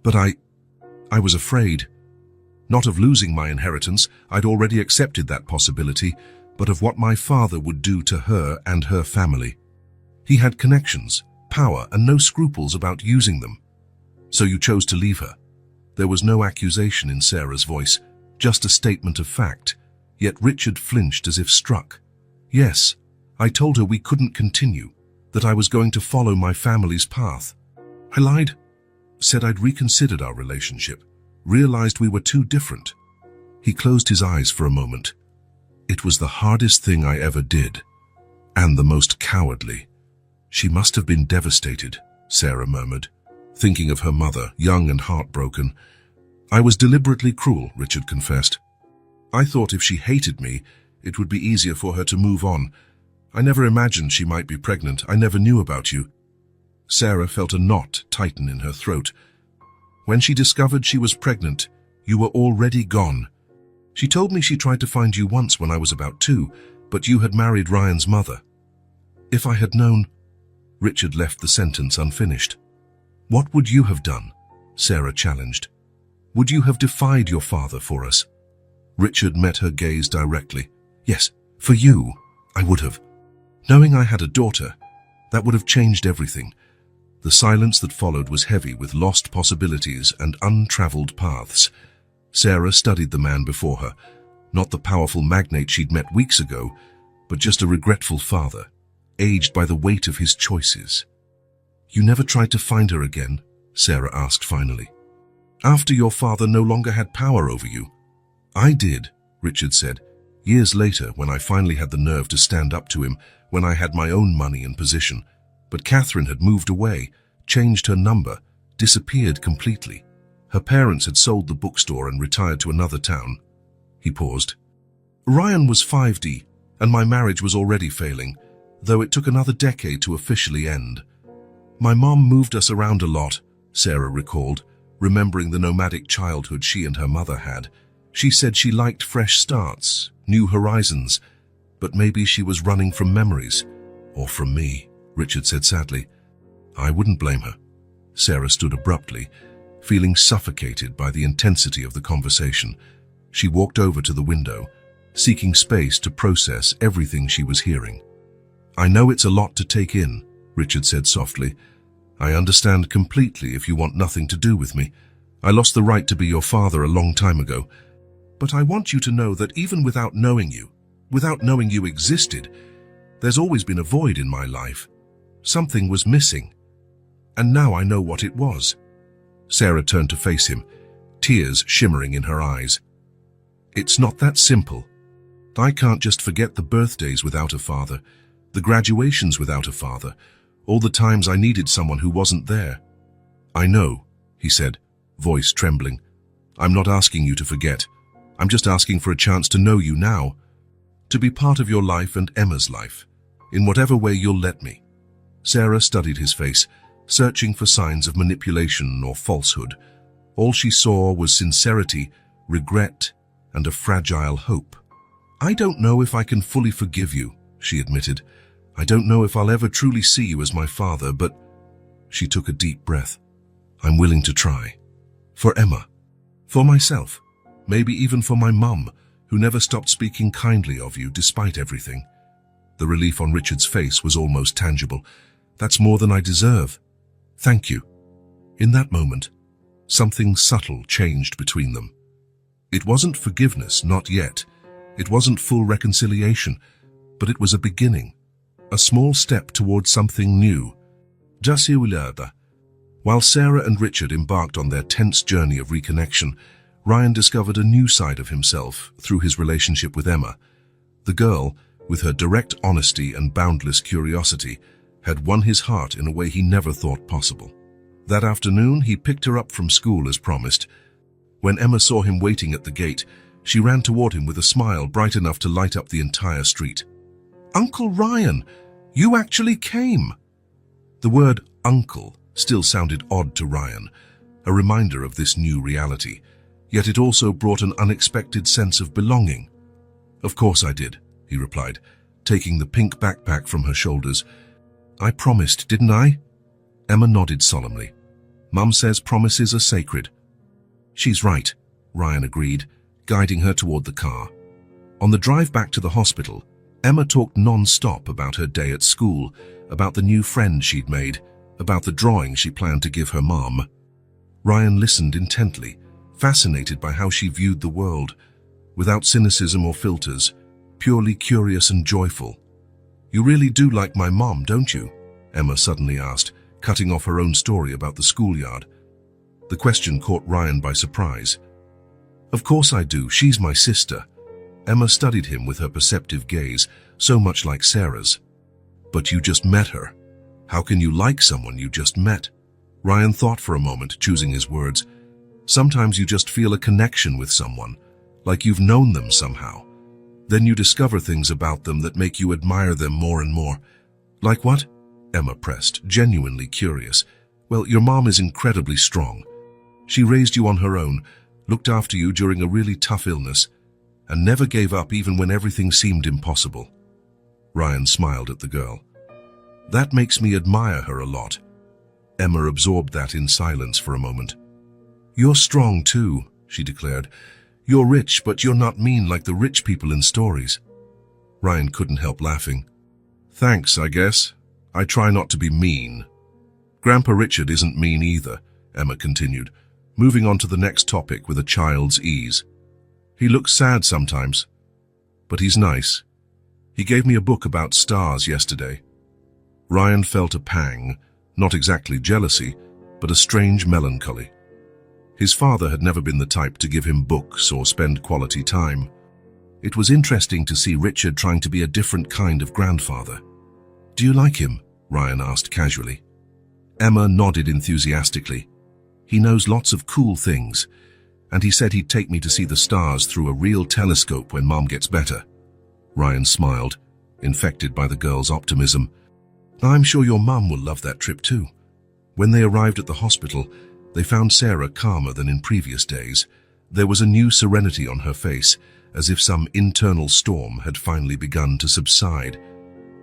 But I was afraid. Not of losing my inheritance, I'd already accepted that possibility, but of what my father would do to her and her family. He had connections, power, and no scruples about using them. So you chose to leave her. There was no accusation in Sarah's voice, just a statement of fact, yet Richard flinched as if struck. Yes, I told her we couldn't continue, that I was going to follow my family's path. I lied, said I'd reconsidered our relationship, realized we were too different. He closed his eyes for a moment. It was the hardest thing I ever did, and the most cowardly. She must have been devastated, Sarah murmured, thinking of her mother, young and heartbroken. I was deliberately cruel, Richard confessed. I thought if she hated me, it would be easier for her to move on. I never imagined she might be pregnant. I never knew about you. Sarah felt a knot tighten in her throat. When she discovered she was pregnant, you were already gone. She told me she tried to find you once when I was about 2, but you had married Ryan's mother. If I had known... Richard left the sentence unfinished. What would you have done? Sarah challenged. Would you have defied your father for us? Richard met her gaze directly. Yes, for you, I would have. Knowing I had a daughter, that would have changed everything. The silence that followed was heavy with lost possibilities and untraveled paths. Sarah studied the man before her, not the powerful magnate she'd met weeks ago, but just a regretful father, aged by the weight of his choices. You never tried to find her again? Sarah asked finally. After your father no longer had power over you? I did, Richard said, years later when I finally had the nerve to stand up to him, when I had my own money and position. But Catherine had moved away, changed her number, disappeared completely. Her parents had sold the bookstore and retired to another town. He paused. Ryan was 5D, and my marriage was already failing, though it took another decade to officially end. My mom moved us around a lot, Sarah recalled, remembering the nomadic childhood she and her mother had. She said she liked fresh starts, new horizons, but maybe she was running from memories, or from me, Richard said sadly. I wouldn't blame her. Sarah stood abruptly, feeling suffocated by the intensity of the conversation. She walked over to the window, seeking space to process everything she was hearing. I know it's a lot to take in, Richard said softly. I understand completely if you want nothing to do with me. I lost the right to be your father a long time ago. But I want you to know that even without knowing you existed, there's always been a void in my life. Something was missing. And now I know what it was. Sarah turned to face him, tears shimmering in her eyes. It's not that simple. I can't just forget the birthdays without a father, the graduations without a father, all the times I needed someone who wasn't there. I know, he said, voice trembling. I'm not asking you to forget. I'm just asking for a chance to know you now, to be part of your life and Emma's life, in whatever way you'll let me. Sarah studied his face, searching for signs of manipulation or falsehood. All she saw was sincerity, regret, and a fragile hope. I don't know if I can fully forgive you, she admitted. I don't know if I'll ever truly see you as my father, but... She took a deep breath. I'm willing to try. For Emma. For myself. Maybe even for my mum, who never stopped speaking kindly of you despite everything. The relief on Richard's face was almost tangible. That's more than I deserve. Thank you." In that moment, something subtle changed between them. It wasn't forgiveness, not yet. It wasn't full reconciliation, but it was a beginning, a small step towards something new. While Sarah and Richard embarked on their tense journey of reconnection, Ryan discovered a new side of himself through his relationship with Emma. The girl, with her direct honesty and boundless curiosity, had won his heart in a way he never thought possible. That afternoon, he picked her up from school as promised. When Emma saw him waiting at the gate, she ran toward him with a smile bright enough to light up the entire street. "Uncle Ryan, you actually came!" The word uncle still sounded odd to Ryan, a reminder of this new reality, yet it also brought an unexpected sense of belonging. "Of course I did," he replied, taking the pink backpack from her shoulders. "I promised, didn't I?" Emma nodded solemnly. "Mum says promises are sacred." "She's right," Ryan agreed, guiding her toward the car. On the drive back to the hospital, Emma talked non-stop about her day at school, about the new friend she'd made, about the drawing she planned to give her mom. Ryan listened intently, fascinated by how she viewed the world, without cynicism or filters, purely curious and joyful. "You really do like my mom, don't you?" Emma suddenly asked, cutting off her own story about the schoolyard. The question caught Ryan by surprise. "Of course I do, she's my sister." Emma studied him with her perceptive gaze, so much like Sarah's. "But you just met her. How can you like someone you just met?" Ryan thought for a moment, choosing his words. "Sometimes you just feel a connection with someone, like you've known them somehow. Then you discover things about them that make you admire them more and more." "Like what?" Emma pressed, genuinely curious. "Well, your mom is incredibly strong. She raised you on her own, looked after you during a really tough illness, and never gave up even when everything seemed impossible." Ryan smiled at the girl. "That makes me admire her a lot." Emma absorbed that in silence for a moment. "You're strong too," she declared. "You're rich, but you're not mean like the rich people in stories." Ryan couldn't help laughing. "Thanks, I guess. I try not to be mean." "Grandpa Richard isn't mean either," Emma continued, moving on to the next topic with a child's ease. "He looks sad sometimes, but he's nice. He gave me a book about stars yesterday." Ryan felt a pang, not exactly jealousy, but a strange melancholy. His father had never been the type to give him books or spend quality time. It was interesting to see Richard trying to be a different kind of grandfather. "Do you like him?" Ryan asked casually. Emma nodded enthusiastically. "He knows lots of cool things, and he said he'd take me to see the stars through a real telescope when Mom gets better." Ryan smiled, infected by the girl's optimism. "I'm sure your mum will love that trip too." When they arrived at the hospital, they found Sarah calmer than in previous days. There was a new serenity on her face, as if some internal storm had finally begun to subside.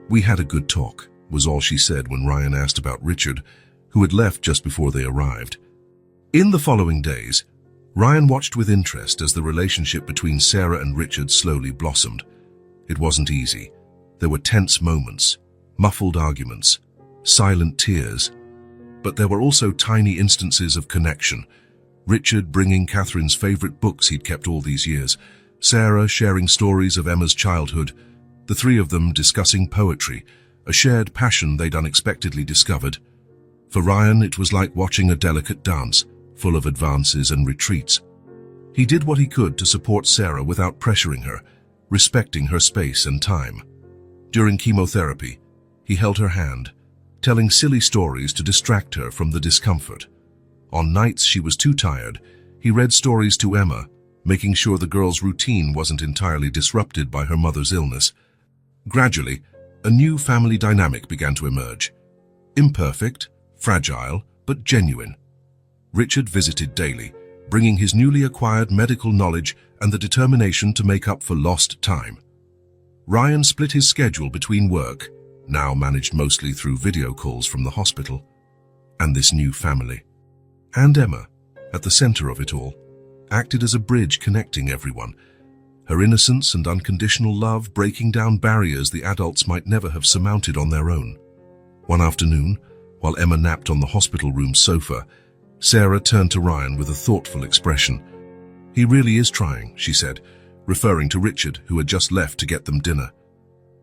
"We had a good talk," was all she said when Ryan asked about Richard, who had left just before they arrived. In the following days, Ryan watched with interest as the relationship between Sarah and Richard slowly blossomed. It wasn't easy. There were tense moments, muffled arguments, silent tears. But there were also tiny instances of connection. Richard bringing Catherine's favorite books he'd kept all these years, Sarah sharing stories of Emma's childhood, the three of them discussing poetry, a shared passion they'd unexpectedly discovered. For Ryan, it was like watching a delicate dance, full of advances and retreats. He did what he could to support Sarah without pressuring her, respecting her space and time. During chemotherapy, he held her hand, telling silly stories to distract her from the discomfort. On nights she was too tired, he read stories to Emma, making sure the girl's routine wasn't entirely disrupted by her mother's illness. Gradually, a new family dynamic began to emerge. Imperfect, fragile, but genuine. Richard visited daily, bringing his newly acquired medical knowledge and the determination to make up for lost time. Ryan split his schedule between work, now managed mostly through video calls from the hospital, and this new family. And Emma, at the center of it all, acted as a bridge connecting everyone, her innocence and unconditional love breaking down barriers the adults might never have surmounted on their own. One afternoon, while Emma napped on the hospital room sofa, Sarah turned to Ryan with a thoughtful expression. "He really is trying," she said, referring to Richard, who had just left to get them dinner.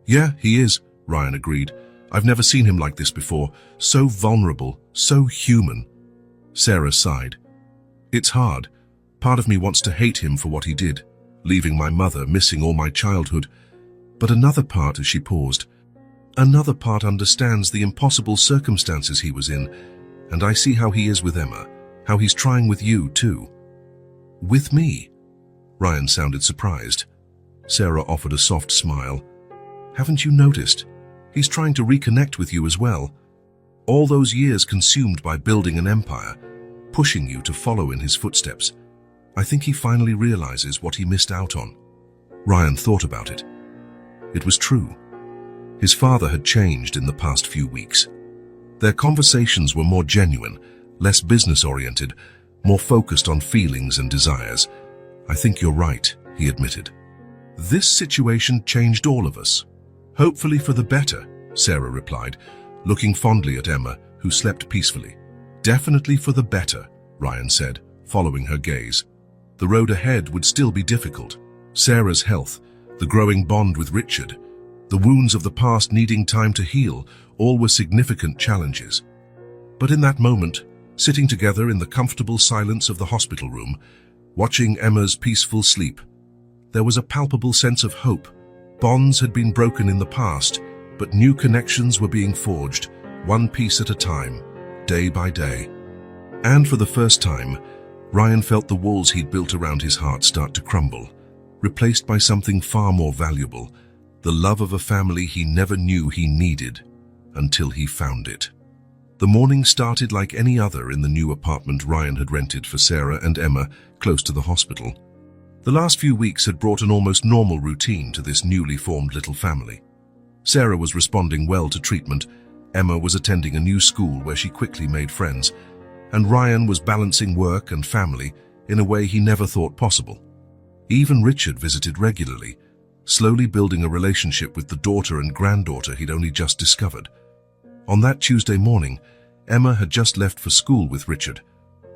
"Yeah, he is," Ryan agreed. "I've never seen him like this before. So vulnerable, so human." Sarah sighed. "It's hard. Part of me wants to hate him for what he did, leaving my mother, missing all my childhood. But another part," as she paused, "another part understands the impossible circumstances he was in, and I see how he is with Emma, how he's trying with you, too." "With me?" Ryan sounded surprised. Sarah offered a soft smile. "Haven't you noticed? He's trying to reconnect with you as well. All those years consumed by building an empire, pushing you to follow in his footsteps. I think he finally realizes what he missed out on." Ryan thought about it. It was true. His father had changed in the past few weeks. Their conversations were more genuine, less business-oriented, more focused on feelings and desires. "I think you're right," he admitted. "This situation changed all of us. Hopefully for the better," Sarah replied, looking fondly at Emma, who slept peacefully. "Definitely for the better," Ryan said, following her gaze. The road ahead would still be difficult. Sarah's health, the growing bond with Richard, the wounds of the past needing time to heal, all were significant challenges. But in that moment, sitting together in the comfortable silence of the hospital room, watching Emma's peaceful sleep, there was a palpable sense of hope. Bonds had been broken in the past, but new connections were being forged, one piece at a time, day by day. And for the first time, Ryan felt the walls he'd built around his heart start to crumble, replaced by something far more valuable, the love of a family he never knew he needed, until he found it. The morning started like any other in the new apartment Ryan had rented for Sarah and Emma, close to the hospital. The last few weeks had brought an almost normal routine to this newly formed little family. Sarah was responding well to treatment, Emma was attending a new school where she quickly made friends, and Ryan was balancing work and family in a way he never thought possible. Even Richard visited regularly, slowly building a relationship with the daughter and granddaughter he'd only just discovered. On that Tuesday morning, Emma had just left for school with Richard,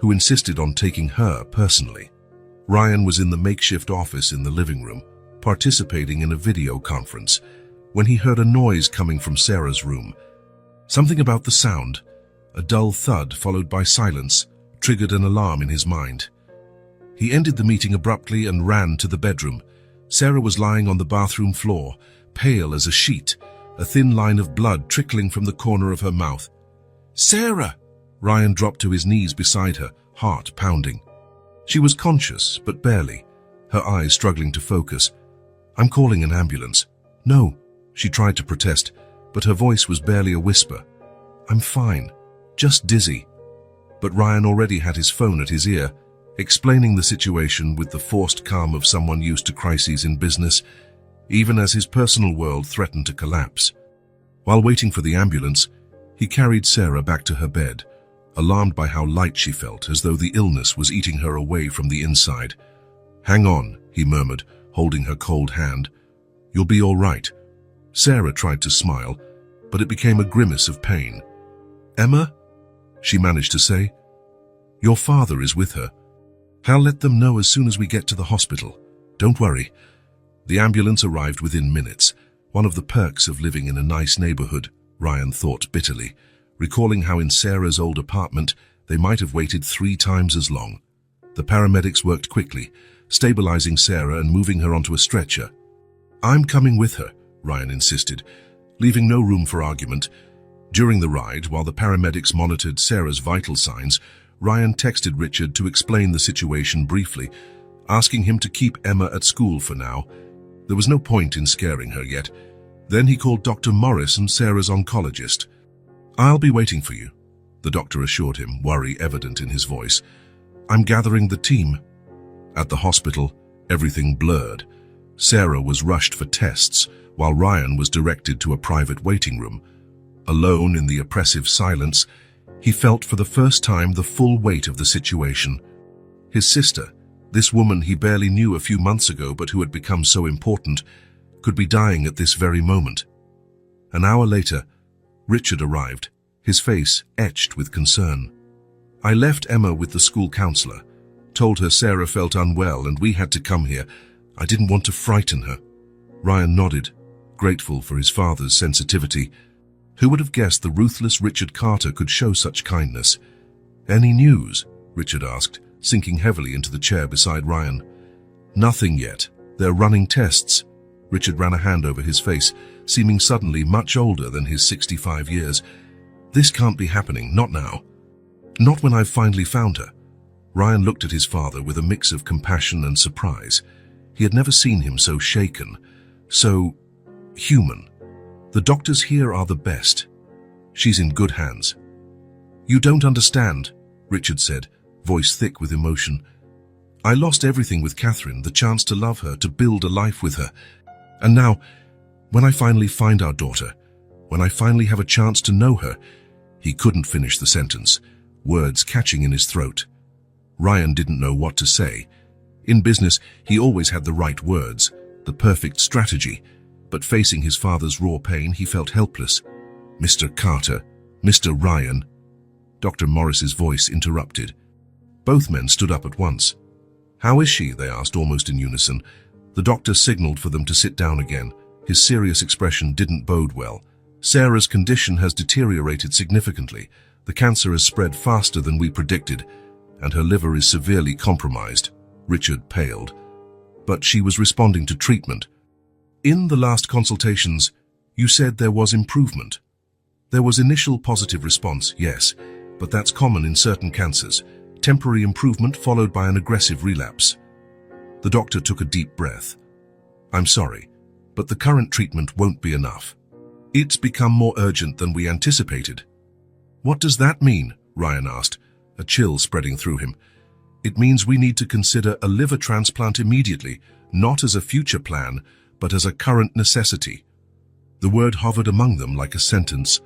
who insisted on taking her personally. Ryan was in the makeshift office in the living room, participating in a video conference, when he heard a noise coming from Sarah's room. Something about the sound, a dull thud followed by silence, triggered an alarm in his mind. He ended the meeting abruptly and ran to the bedroom. Sarah was lying on the bathroom floor, pale as a sheet, a thin line of blood trickling from the corner of her mouth. "Sarah!" Ryan dropped to his knees beside her, heart pounding. She was conscious, but barely, her eyes struggling to focus. "I'm calling an ambulance." "No," she tried to protest, but her voice was barely a whisper. "I'm fine, just dizzy." But Ryan already had his phone at his ear, explaining the situation with the forced calm of someone used to crises in business, even as his personal world threatened to collapse. While waiting for the ambulance, he carried Sarah back to her bed, alarmed by how light she felt, as though the illness was eating her away from the inside. "Hang on," he murmured, holding her cold hand. "You'll be all right." Sarah tried to smile, but it became a grimace of pain. "Emma?" she managed to say. "Your father is with her. I'll let them know as soon as we get to the hospital. Don't worry." The ambulance arrived within minutes, one of the perks of living in a nice neighborhood, Ryan thought bitterly, recalling how in Sarah's old apartment they might have waited 3 times as long. The paramedics worked quickly, stabilizing Sarah and moving her onto a stretcher. "I'm coming with her," Ryan insisted, leaving no room for argument. During the ride, while the paramedics monitored Sarah's vital signs, Ryan texted Richard to explain the situation briefly, asking him to keep Emma at school for now. There was no point in scaring her yet. Then he called Dr. Morris and Sarah's oncologist. "I'll be waiting for you," the doctor assured him, worry evident in his voice. "I'm gathering the team." At the hospital, everything blurred. Sarah was rushed for tests, while Ryan was directed to a private waiting room. Alone in the oppressive silence, he felt for the first time the full weight of the situation. His sister, this woman he barely knew a few months ago but who had become so important, could be dying at this very moment. An hour later, Richard arrived, his face etched with concern. I left Emma with the school counselor, told her Sarah felt unwell and we had to come here. I didn't want to frighten her. Ryan nodded, grateful for his father's sensitivity. Who would have guessed the ruthless Richard Carter could show such kindness? Any news? Richard asked, sinking heavily into the chair beside Ryan. Nothing yet. They're running tests. Richard ran a hand over his face, seeming suddenly much older than his 65 years. This can't be happening, not now. Not when I've finally found her. Ryan looked at his father with a mix of compassion and surprise. He had never seen him so shaken, so human. The doctors here are the best. She's in good hands. You don't understand, Richard said, voice thick with emotion. I lost everything with Catherine, the chance to love her, to build a life with her. And now, when I finally find our daughter, when I finally have a chance to know her, he couldn't finish the sentence, words catching in his throat. Ryan didn't know what to say. In business, he always had the right words, the perfect strategy, but facing his father's raw pain, he felt helpless. Mr. Carter, Mr. Ryan. Dr. Morris's voice interrupted. Both men stood up at once. How is she? They asked almost in unison. The doctor signaled for them to sit down again. His serious expression didn't bode well. Sarah's condition has deteriorated significantly. The cancer has spread faster than we predicted, and her liver is severely compromised. Richard paled. But she was responding to treatment. In the last consultations, you said there was improvement. There was initial positive response, yes, but that's common in certain cancers. Temporary improvement followed by an aggressive relapse. The doctor took a deep breath. I'm sorry, but the current treatment won't be enough. It's become more urgent than we anticipated. What does that mean? Ryan asked, a chill spreading through him. It means we need to consider a liver transplant immediately, not as a future plan, but as a current necessity. The word hovered among them like a sentence.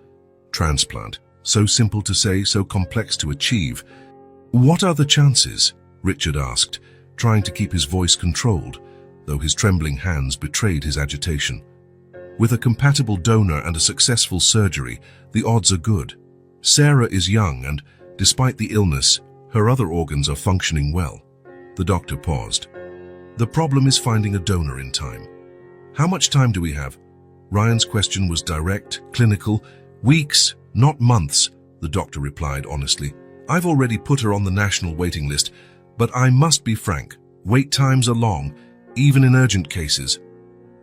Transplant. So simple to say, so complex to achieve. What are the chances? Richard asked, trying to keep his voice controlled, though his trembling hands betrayed his agitation. With a compatible donor and a successful surgery, the odds are good. Sarah is young and, despite the illness, her other organs are functioning well. The doctor paused. The problem is finding a donor in time. How much time do we have? Ryan's question was direct, clinical. Weeks, not months, the doctor replied honestly. I've already put her on the national waiting list, but I must be frank, wait times are long, even in urgent cases.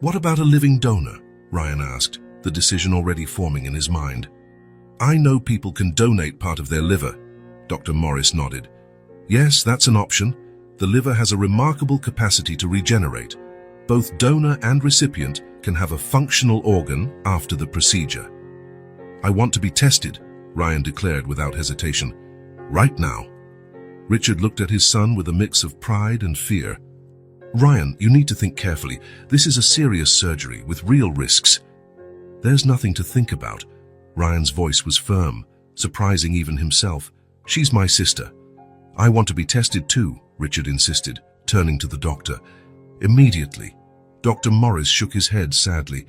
What about a living donor? Ryan asked, the decision already forming in his mind. I know people can donate part of their liver. Dr. Morris nodded. Yes, that's an option. The liver has a remarkable capacity to regenerate. Both donor and recipient can have a functional organ after the procedure. I want to be tested, Ryan declared without hesitation. Right now. Richard looked at his son with a mix of pride and fear. Ryan, you need to think carefully. This is a serious surgery with real risks. There's nothing to think about. Ryan's voice was firm, surprising even himself. She's my sister. I want to be tested too, Richard insisted, turning to the doctor. Immediately. Dr. Morris shook his head sadly.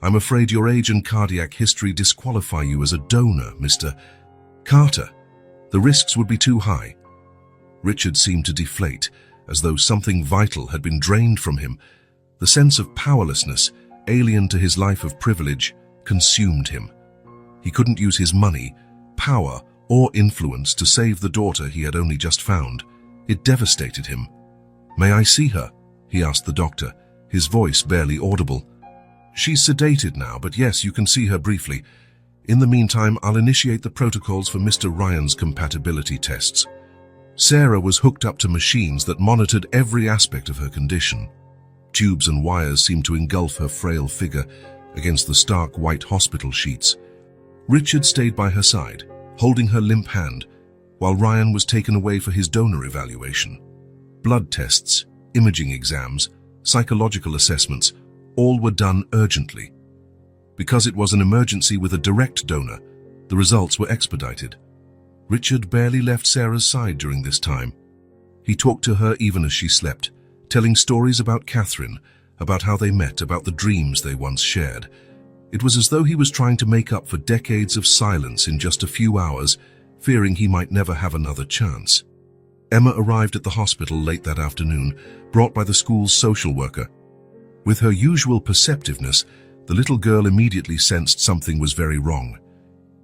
I'm afraid your age and cardiac history disqualify you as a donor, Mr. Carter. The risks would be too high. Richard seemed to deflate, as though something vital had been drained from him. The sense of powerlessness, alien to his life of privilege, consumed him. He couldn't use his money, power, or influence to save the daughter he had only just found. It devastated him. May I see her? He asked the doctor, his voice barely audible. She's sedated now, but yes, you can see her briefly. In the meantime, I'll initiate the protocols for Mr. Ryan's compatibility tests. Sarah was hooked up to machines that monitored every aspect of her condition. Tubes and wires seemed to engulf her frail figure against the stark white hospital sheets. Richard stayed by her side, holding her limp hand, while Ryan was taken away for his donor evaluation. Blood tests, imaging exams, psychological assessments, all were done urgently. Because it was an emergency with a direct donor, the results were expedited. Richard barely left Sarah's side during this time. He talked to her even as she slept, telling stories about Catherine, about how they met, about the dreams they once shared. It was as though he was trying to make up for decades of silence in just a few hours, fearing he might never have another chance. Emma arrived at the hospital late that afternoon, brought by the school's social worker. With her usual perceptiveness, the little girl immediately sensed something was very wrong.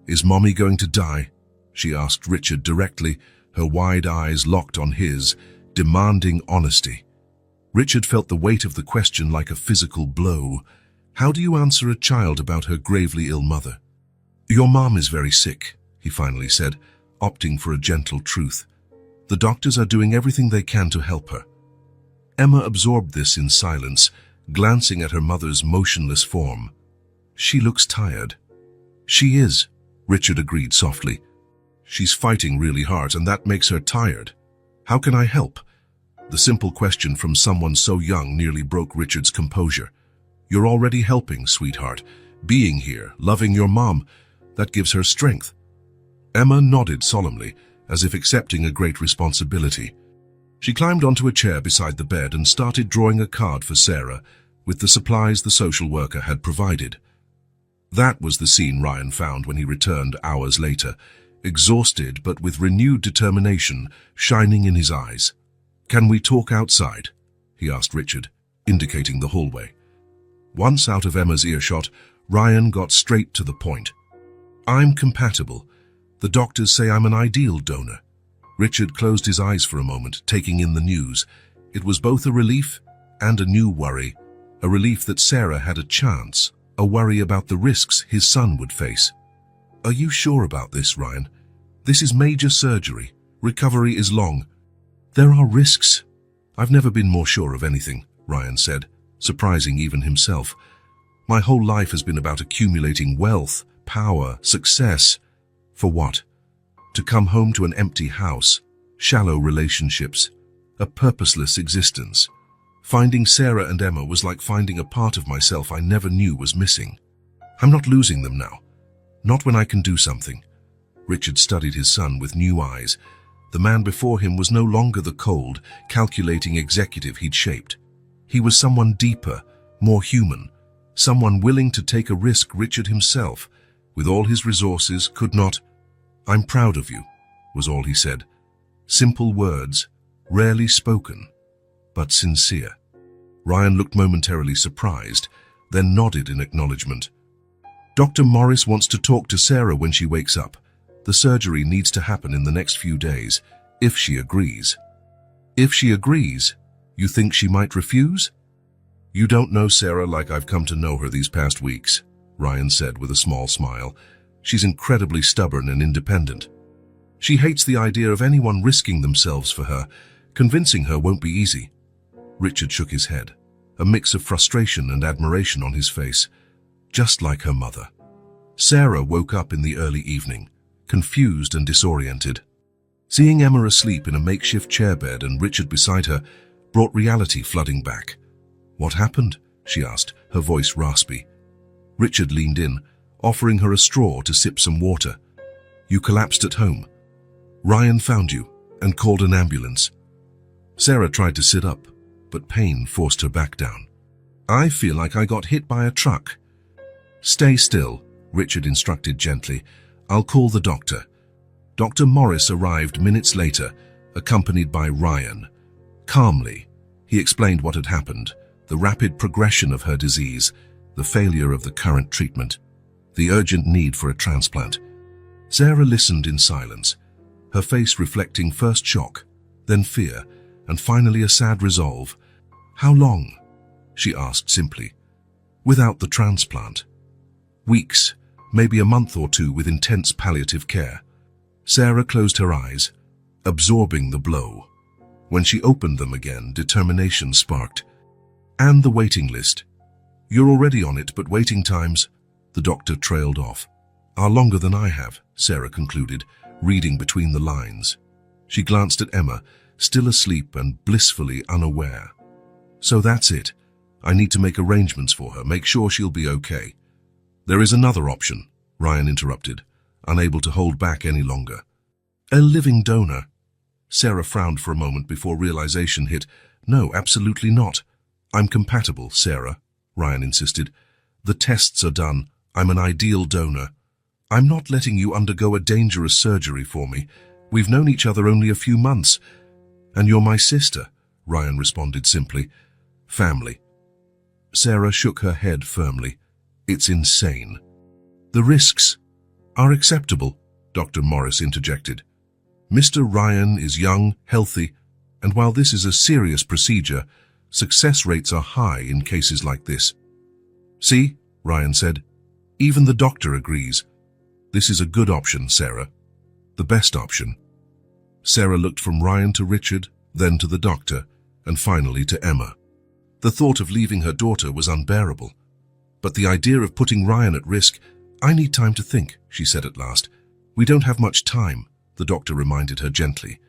"Is Mommy going to die?" she asked Richard directly, her wide eyes locked on his, demanding honesty. Richard felt the weight of the question like a physical blow. How do you answer a child about her gravely ill mother? "Your mom is very sick," he finally said, opting for a gentle truth. "The doctors are doing everything they can to help her." Emma absorbed this in silence, glancing at her mother's motionless form. "She looks tired." "She is," Richard agreed softly. "She's fighting really hard, and that makes her tired. How can I help?" The simple question from someone so young nearly broke Richard's composure. "You're already helping, sweetheart. Being here, loving your mom, that gives her strength." Emma nodded solemnly, as if accepting a great responsibility. She climbed onto a chair beside the bed and started drawing a card for Sarah with the supplies the social worker had provided. That was the scene Ryan found when he returned hours later, exhausted but with renewed determination shining in his eyes. "Can we talk outside?" he asked Richard, indicating the hallway. Once out of Emma's earshot, Ryan got straight to the point. "I'm compatible. The doctors say I'm an ideal donor." Richard closed his eyes for a moment, taking in the news. It was both a relief and a new worry. A relief that Sarah had a chance, a worry about the risks his son would face. "Are you sure about this, Ryan? This is major surgery. Recovery is long." "There are risks." "I've never been more sure of anything," Ryan said, surprising even himself. "My whole life has been about accumulating wealth, power, success. For what? To come home to an empty house, shallow relationships, a purposeless existence. Finding Sarah and Emma was like finding a part of myself I never knew was missing. I'm not losing them now. Not when I can do something." Richard studied his son with new eyes. The man before him was no longer the cold, calculating executive he'd shaped. He was someone deeper, more human, someone willing to take a risk Richard himself, with all his resources, could not. "I'm proud of you," was all he said. Simple words, rarely spoken, but sincere. Ryan looked momentarily surprised, then nodded in acknowledgement. "Dr. Morris wants to talk to Sarah when she wakes up. The surgery needs to happen in the next few days, if she agrees." "If she agrees? You think she might refuse?" "You don't know Sarah like I've come to know her these past weeks," Ryan said with a small smile. "She's incredibly stubborn and independent. She hates the idea of anyone risking themselves for her. Convincing her won't be easy." Richard shook his head, a mix of frustration and admiration on his face. Just like her mother. Sarah woke up in the early evening, confused and disoriented. Seeing Emma asleep in a makeshift chairbed and Richard beside her brought reality flooding back. "What happened?" she asked, her voice raspy. Richard leaned in, offering her a straw to sip some water. "You collapsed at home. Ryan found you and called an ambulance." Sarah tried to sit up, but pain forced her back down. "I feel like I got hit by a truck." "Stay still," Richard instructed gently. "I'll call the doctor." Dr. Morris arrived minutes later, accompanied by Ryan. Calmly, he explained what had happened, the rapid progression of her disease, the failure of the current treatment, the urgent need for a transplant. Sarah listened in silence, her face reflecting first shock, then fear, and finally a sad resolve. "How long?" she asked simply. "Without the transplant?" "Weeks, maybe a month or two with intense palliative care." Sarah closed her eyes, absorbing the blow. When she opened them again, determination sparked. "And the waiting list. You're already on it, but waiting times," the doctor trailed off, "are longer than I have," Sarah concluded, reading between the lines. She glanced at Emma, still asleep and blissfully unaware. "So that's it. I need to make arrangements for her, make sure she'll be okay." "There is another option," Ryan interrupted, unable to hold back any longer. "A living donor." Sarah frowned for a moment before realization hit. "No, absolutely not." "I'm compatible, Sarah," Ryan insisted. "The tests are done. I'm an ideal donor. I'm not letting you undergo a dangerous surgery for me. We've known each other only a few months. And you're my sister, Ryan responded simply. Family. Sarah shook her head firmly. It's insane. The risks are acceptable, Dr. Morris interjected. Mr. Ryan is young, healthy, and while this is a serious procedure, success rates are high in cases like this. See, Ryan said, even the doctor agrees. This is a good option, Sarah. The best option. Sarah looked from Ryan to Richard, then to the doctor, and finally to Emma. The thought of leaving her daughter was unbearable. But the idea of putting Ryan at risk— I need time to think, she said at last. We don't have much time, the doctor reminded her gently.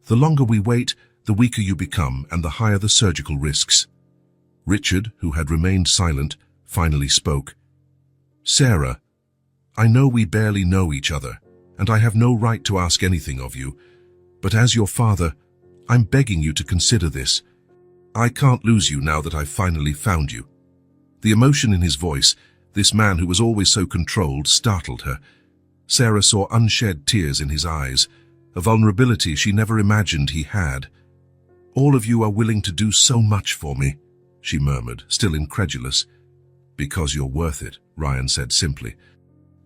The longer we wait, the weaker you become and the higher the surgical risks. Richard, who had remained silent, finally spoke. Sarah, I know we barely know each other, and I have no right to ask anything of you, but as your father, I'm begging you to consider this. I can't lose you now that I've finally found you. The emotion in his voice, this man who was always so controlled, startled her. Sarah saw unshed tears in his eyes, a vulnerability she never imagined he had. All of you are willing to do so much for me, she murmured, still incredulous. Because you're worth it, Ryan said simply.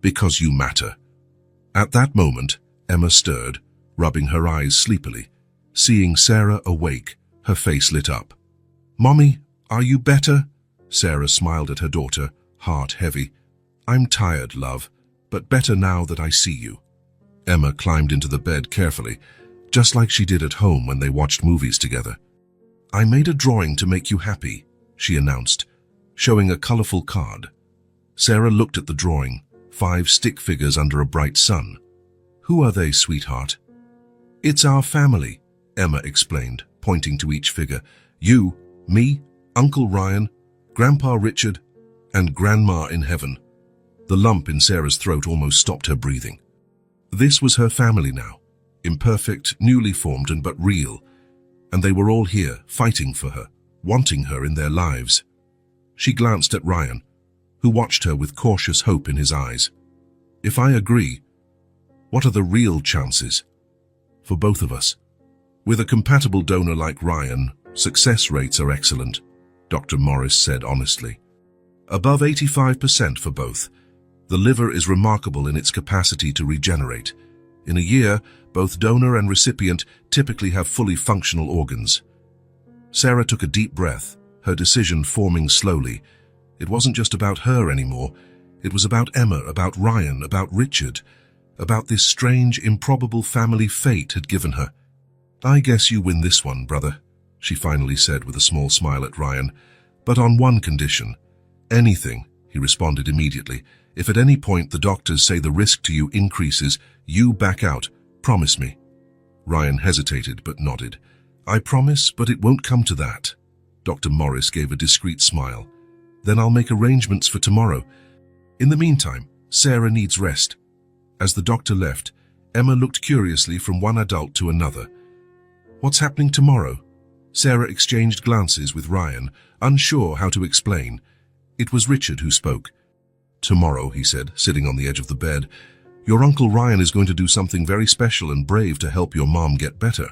Because you matter. At that moment, Emma stirred, rubbing her eyes sleepily. Seeing Sarah awake, her face lit up. Mommy, are you better? Sarah smiled at her daughter, heart heavy. I'm tired, love, but better now that I see you. Emma climbed into the bed carefully, just like she did at home when they watched movies together. I made a drawing to make you happy, she announced, showing a colorful card. Sarah looked at the drawing, 5 stick figures under a bright sun. Who are they, sweetheart? It's our family, Emma explained, pointing to each figure. You, me, Uncle Ryan, Grandpa Richard, and Grandma in heaven. The lump in Sarah's throat almost stopped her breathing. This was her family now, imperfect, newly formed but real, and they were all here, fighting for her, wanting her in their lives. She glanced at Ryan, who watched her with cautious hope in his eyes. If I agree, what are the real chances? For both of us. With a compatible donor like Ryan, success rates are excellent, Dr. Morris said honestly. Above 85% for both. The liver is remarkable in its capacity to regenerate. In a year, both donor and recipient typically have fully functional organs. Sarah took a deep breath, her decision forming slowly. It wasn't just about her anymore. It was about Emma, about Ryan, about Richard, about this strange, improbable family fate had given her. I guess you win this one, brother, she finally said with a small smile at Ryan, but on one condition. Anything, he responded immediately. If at any point the doctors say the risk to you increases, you back out. Promise me. Ryan hesitated but nodded. I promise, but it won't come to that. Dr. Morris gave a discreet smile. Then I'll make arrangements for tomorrow. In the meantime, Sarah needs rest. As the doctor left, Emma looked curiously from one adult to another. What's happening tomorrow? Sarah exchanged glances with Ryan, unsure how to explain. It was Richard who spoke. Tomorrow, he said, sitting on the edge of the bed, your Uncle Ryan is going to do something very special and brave to help your mom get better.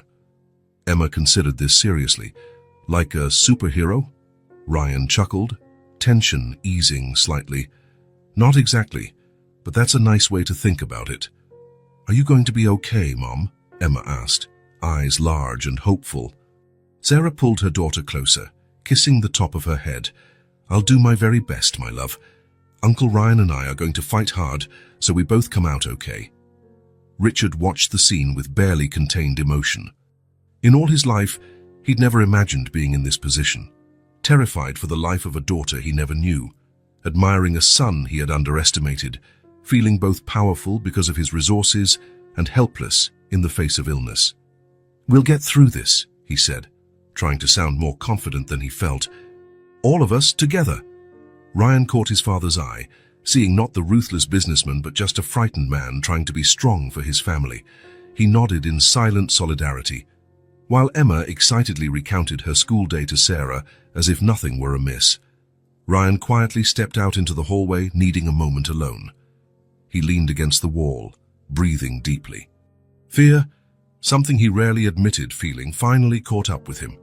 Emma considered this seriously. Like a superhero? Ryan chuckled, tension easing slightly. Not exactly, but that's a nice way to think about it. Are you going to be okay, Mom? Emma asked, eyes large and hopeful. Sarah pulled her daughter closer, kissing the top of her head. I'll do my very best, my love. Uncle Ryan and I are going to fight hard so we both come out okay. Richard watched the scene with barely contained emotion. In all his life, he'd never imagined being in this position. Terrified for the life of a daughter he never knew, admiring a son he had underestimated, feeling both powerful because of his resources and helpless in the face of illness. We'll get through this, he said, trying to sound more confident than he felt. All of us together. Ryan caught his father's eye, seeing not the ruthless businessman but just a frightened man trying to be strong for his family. He nodded in silent solidarity, while Emma excitedly recounted her school day to Sarah as if nothing were amiss. Ryan quietly stepped out into the hallway, needing a moment alone. He leaned against the wall, breathing deeply. Fear, something he rarely admitted feeling, finally caught up with him.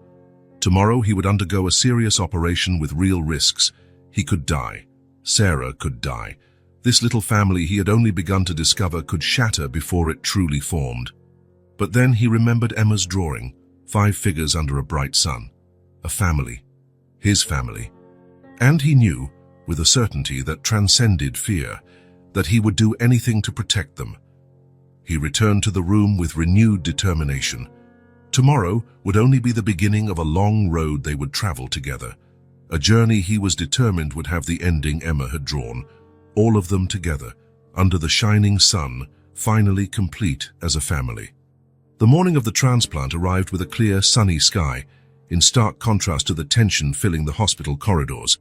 Tomorrow he would undergo a serious operation with real risks. He could die. Sarah could die. This little family he had only begun to discover could shatter before it truly formed. But then he remembered Emma's drawing, 5 figures under a bright sun. A family. His family. And he knew, with a certainty that transcended fear, that he would do anything to protect them. He returned to the room with renewed determination. Tomorrow would only be the beginning of a long road they would travel together. A journey he was determined would have the ending Emma had drawn. All of them together, under the shining sun, finally complete as a family. The morning of the transplant arrived with a clear, sunny sky, in stark contrast to the tension filling the hospital corridors.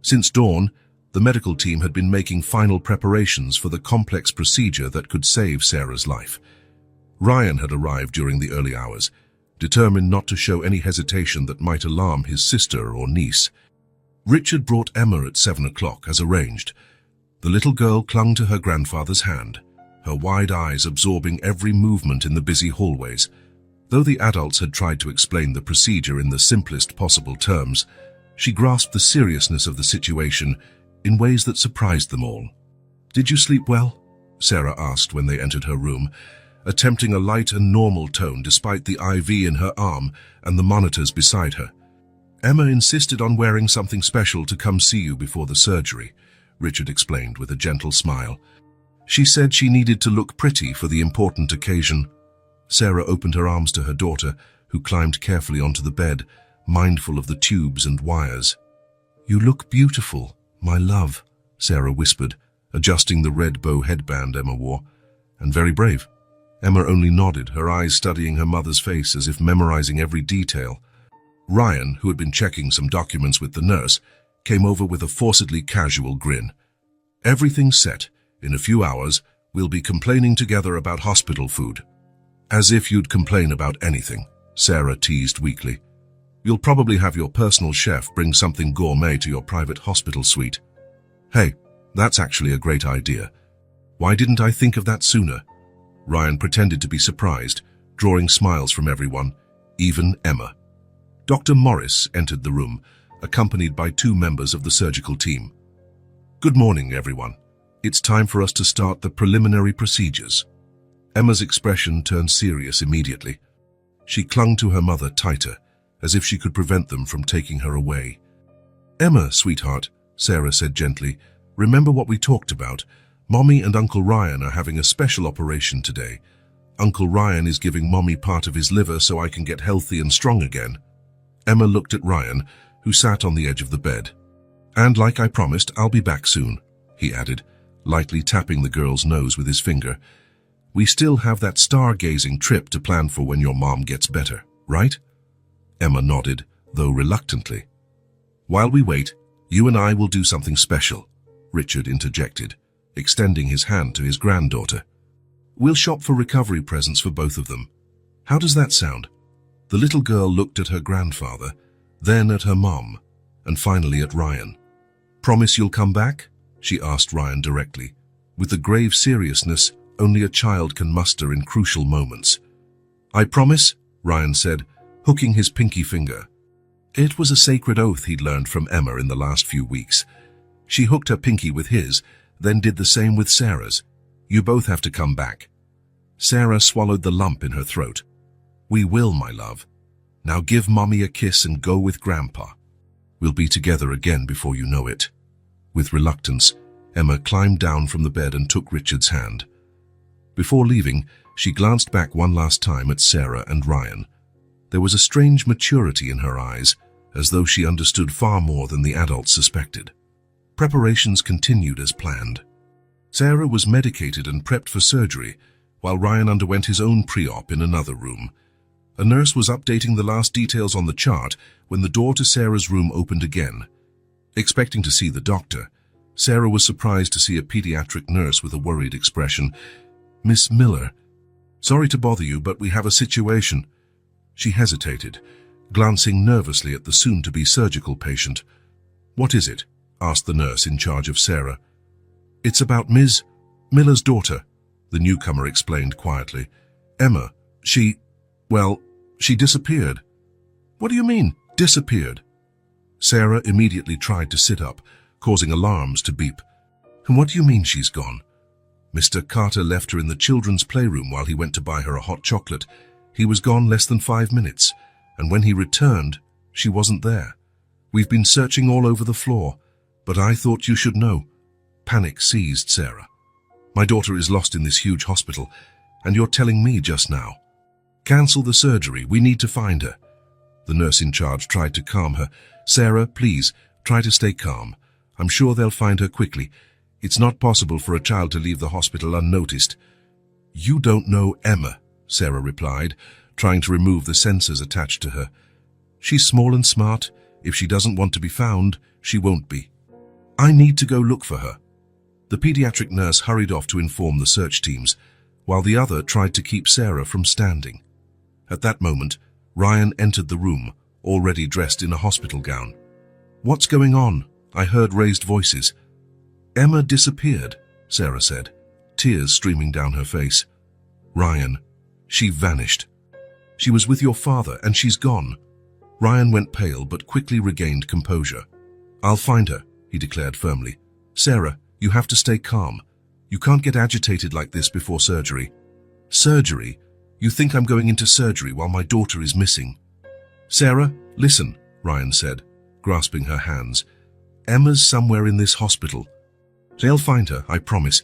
Since dawn, the medical team had been making final preparations for the complex procedure that could save Sarah's life. Ryan had arrived during the early hours, determined not to show any hesitation that might alarm his sister or niece. Richard brought Emma at 7 o'clock, as arranged. The little girl clung to her grandfather's hand, her wide eyes absorbing every movement in the busy hallways. Though the adults had tried to explain the procedure in the simplest possible terms, she grasped the seriousness of the situation in ways that surprised them all. "Did you sleep well?" Sarah asked when they entered her room, attempting a light and normal tone despite the IV in her arm and the monitors beside her. "Emma insisted on wearing something special to come see you before the surgery," Richard explained with a gentle smile. "She said she needed to look pretty for the important occasion." Sarah opened her arms to her daughter, who climbed carefully onto the bed, mindful of the tubes and wires. "You look beautiful, my love," Sarah whispered, adjusting the red bow headband Emma wore. "And very brave." Emma only nodded, her eyes studying her mother's face as if memorizing every detail. Ryan, who had been checking some documents with the nurse, came over with a forcedly casual grin. "Everything's set. In a few hours, we'll be complaining together about hospital food." "As if you'd complain about anything," Sarah teased weakly. "You'll probably have your personal chef bring something gourmet to your private hospital suite." "Hey, that's actually a great idea. Why didn't I think of that sooner?" Ryan pretended to be surprised, drawing smiles from everyone, even Emma. Dr. Morris entered the room, accompanied by 2 members of the surgical team. "Good morning, everyone. It's time for us to start the preliminary procedures." Emma's expression turned serious immediately. She clung to her mother tighter, as if she could prevent them from taking her away. "Emma, sweetheart," Sarah said gently, "remember what we talked about. Mommy and Uncle Ryan are having a special operation today. Uncle Ryan is giving Mommy part of his liver so I can get healthy and strong again." Emma looked at Ryan, who sat on the edge of the bed. "And like I promised, I'll be back soon," he added, lightly tapping the girl's nose with his finger. "We still have that stargazing trip to plan for when your mom gets better, right?" Emma nodded, though reluctantly. "While we wait, you and I will do something special," Richard interjected, extending his hand to his granddaughter. "We'll shop for recovery presents for both of them. How does that sound?" The little girl looked at her grandfather, then at her mom, and finally at Ryan. "Promise you'll come back?" she asked Ryan directly, with the grave seriousness only a child can muster in crucial moments. "I promise," Ryan said, hooking his pinky finger. It was a sacred oath he'd learned from Emma in the last few weeks. She hooked her pinky with his, then did the same with Sarah's. "You both have to come back." Sarah swallowed the lump in her throat. "We will, my love. Now give Mommy a kiss and go with Grandpa. We'll be together again before you know it." With reluctance, Emma climbed down from the bed and took Richard's hand. Before leaving, she glanced back one last time at Sarah and Ryan. There was a strange maturity in her eyes, as though she understood far more than the adults suspected. Preparations continued as planned. Sarah was medicated and prepped for surgery, while Ryan underwent his own pre-op in another room. A nurse was updating the last details on the chart when the door to Sarah's room opened again. Expecting to see the doctor, Sarah was surprised to see a pediatric nurse with a worried expression. "Miss Miller, sorry to bother you, but we have a situation." She hesitated, glancing nervously at the soon-to-be surgical patient. "What is it?" asked the nurse in charge of Sarah. "It's about Ms. Miller's daughter," the newcomer explained quietly. "Emma, she disappeared." "What do you mean, disappeared?" Sarah immediately tried to sit up, causing alarms to beep. "And what do you mean she's gone?" "Mr. Carter left her in the children's playroom while he went to buy her a hot chocolate. He was gone less than 5 minutes, and when he returned, she wasn't there. We've been searching all over the floor, but I thought you should know." Panic seized Sarah. "My daughter is lost in this huge hospital, and you're telling me just now. Cancel the surgery, we need to find her." The nurse in charge tried to calm her. "Sarah, please, try to stay calm. I'm sure they'll find her quickly. It's not possible for a child to leave the hospital unnoticed." "You don't know Emma," Sarah replied, trying to remove the sensors attached to her. "She's small and smart. If she doesn't want to be found, she won't be. I need to go look for her." The pediatric nurse hurried off to inform the search teams, while the other tried to keep Sarah from standing. At that moment, Ryan entered the room, already dressed in a hospital gown. "What's going on?" I heard raised voices. "Emma disappeared," Sarah said, tears streaming down her face. "Ryan, she vanished. She was with your father and she's gone." Ryan went pale but quickly regained composure. "I'll find her," he declared firmly. "Sarah, you have to stay calm. You can't get agitated like this before surgery." "Surgery? You think I'm going into surgery while my daughter is missing?" "Sarah, listen," Ryan said, grasping her hands. "Emma's somewhere in this hospital. They'll find her, I promise,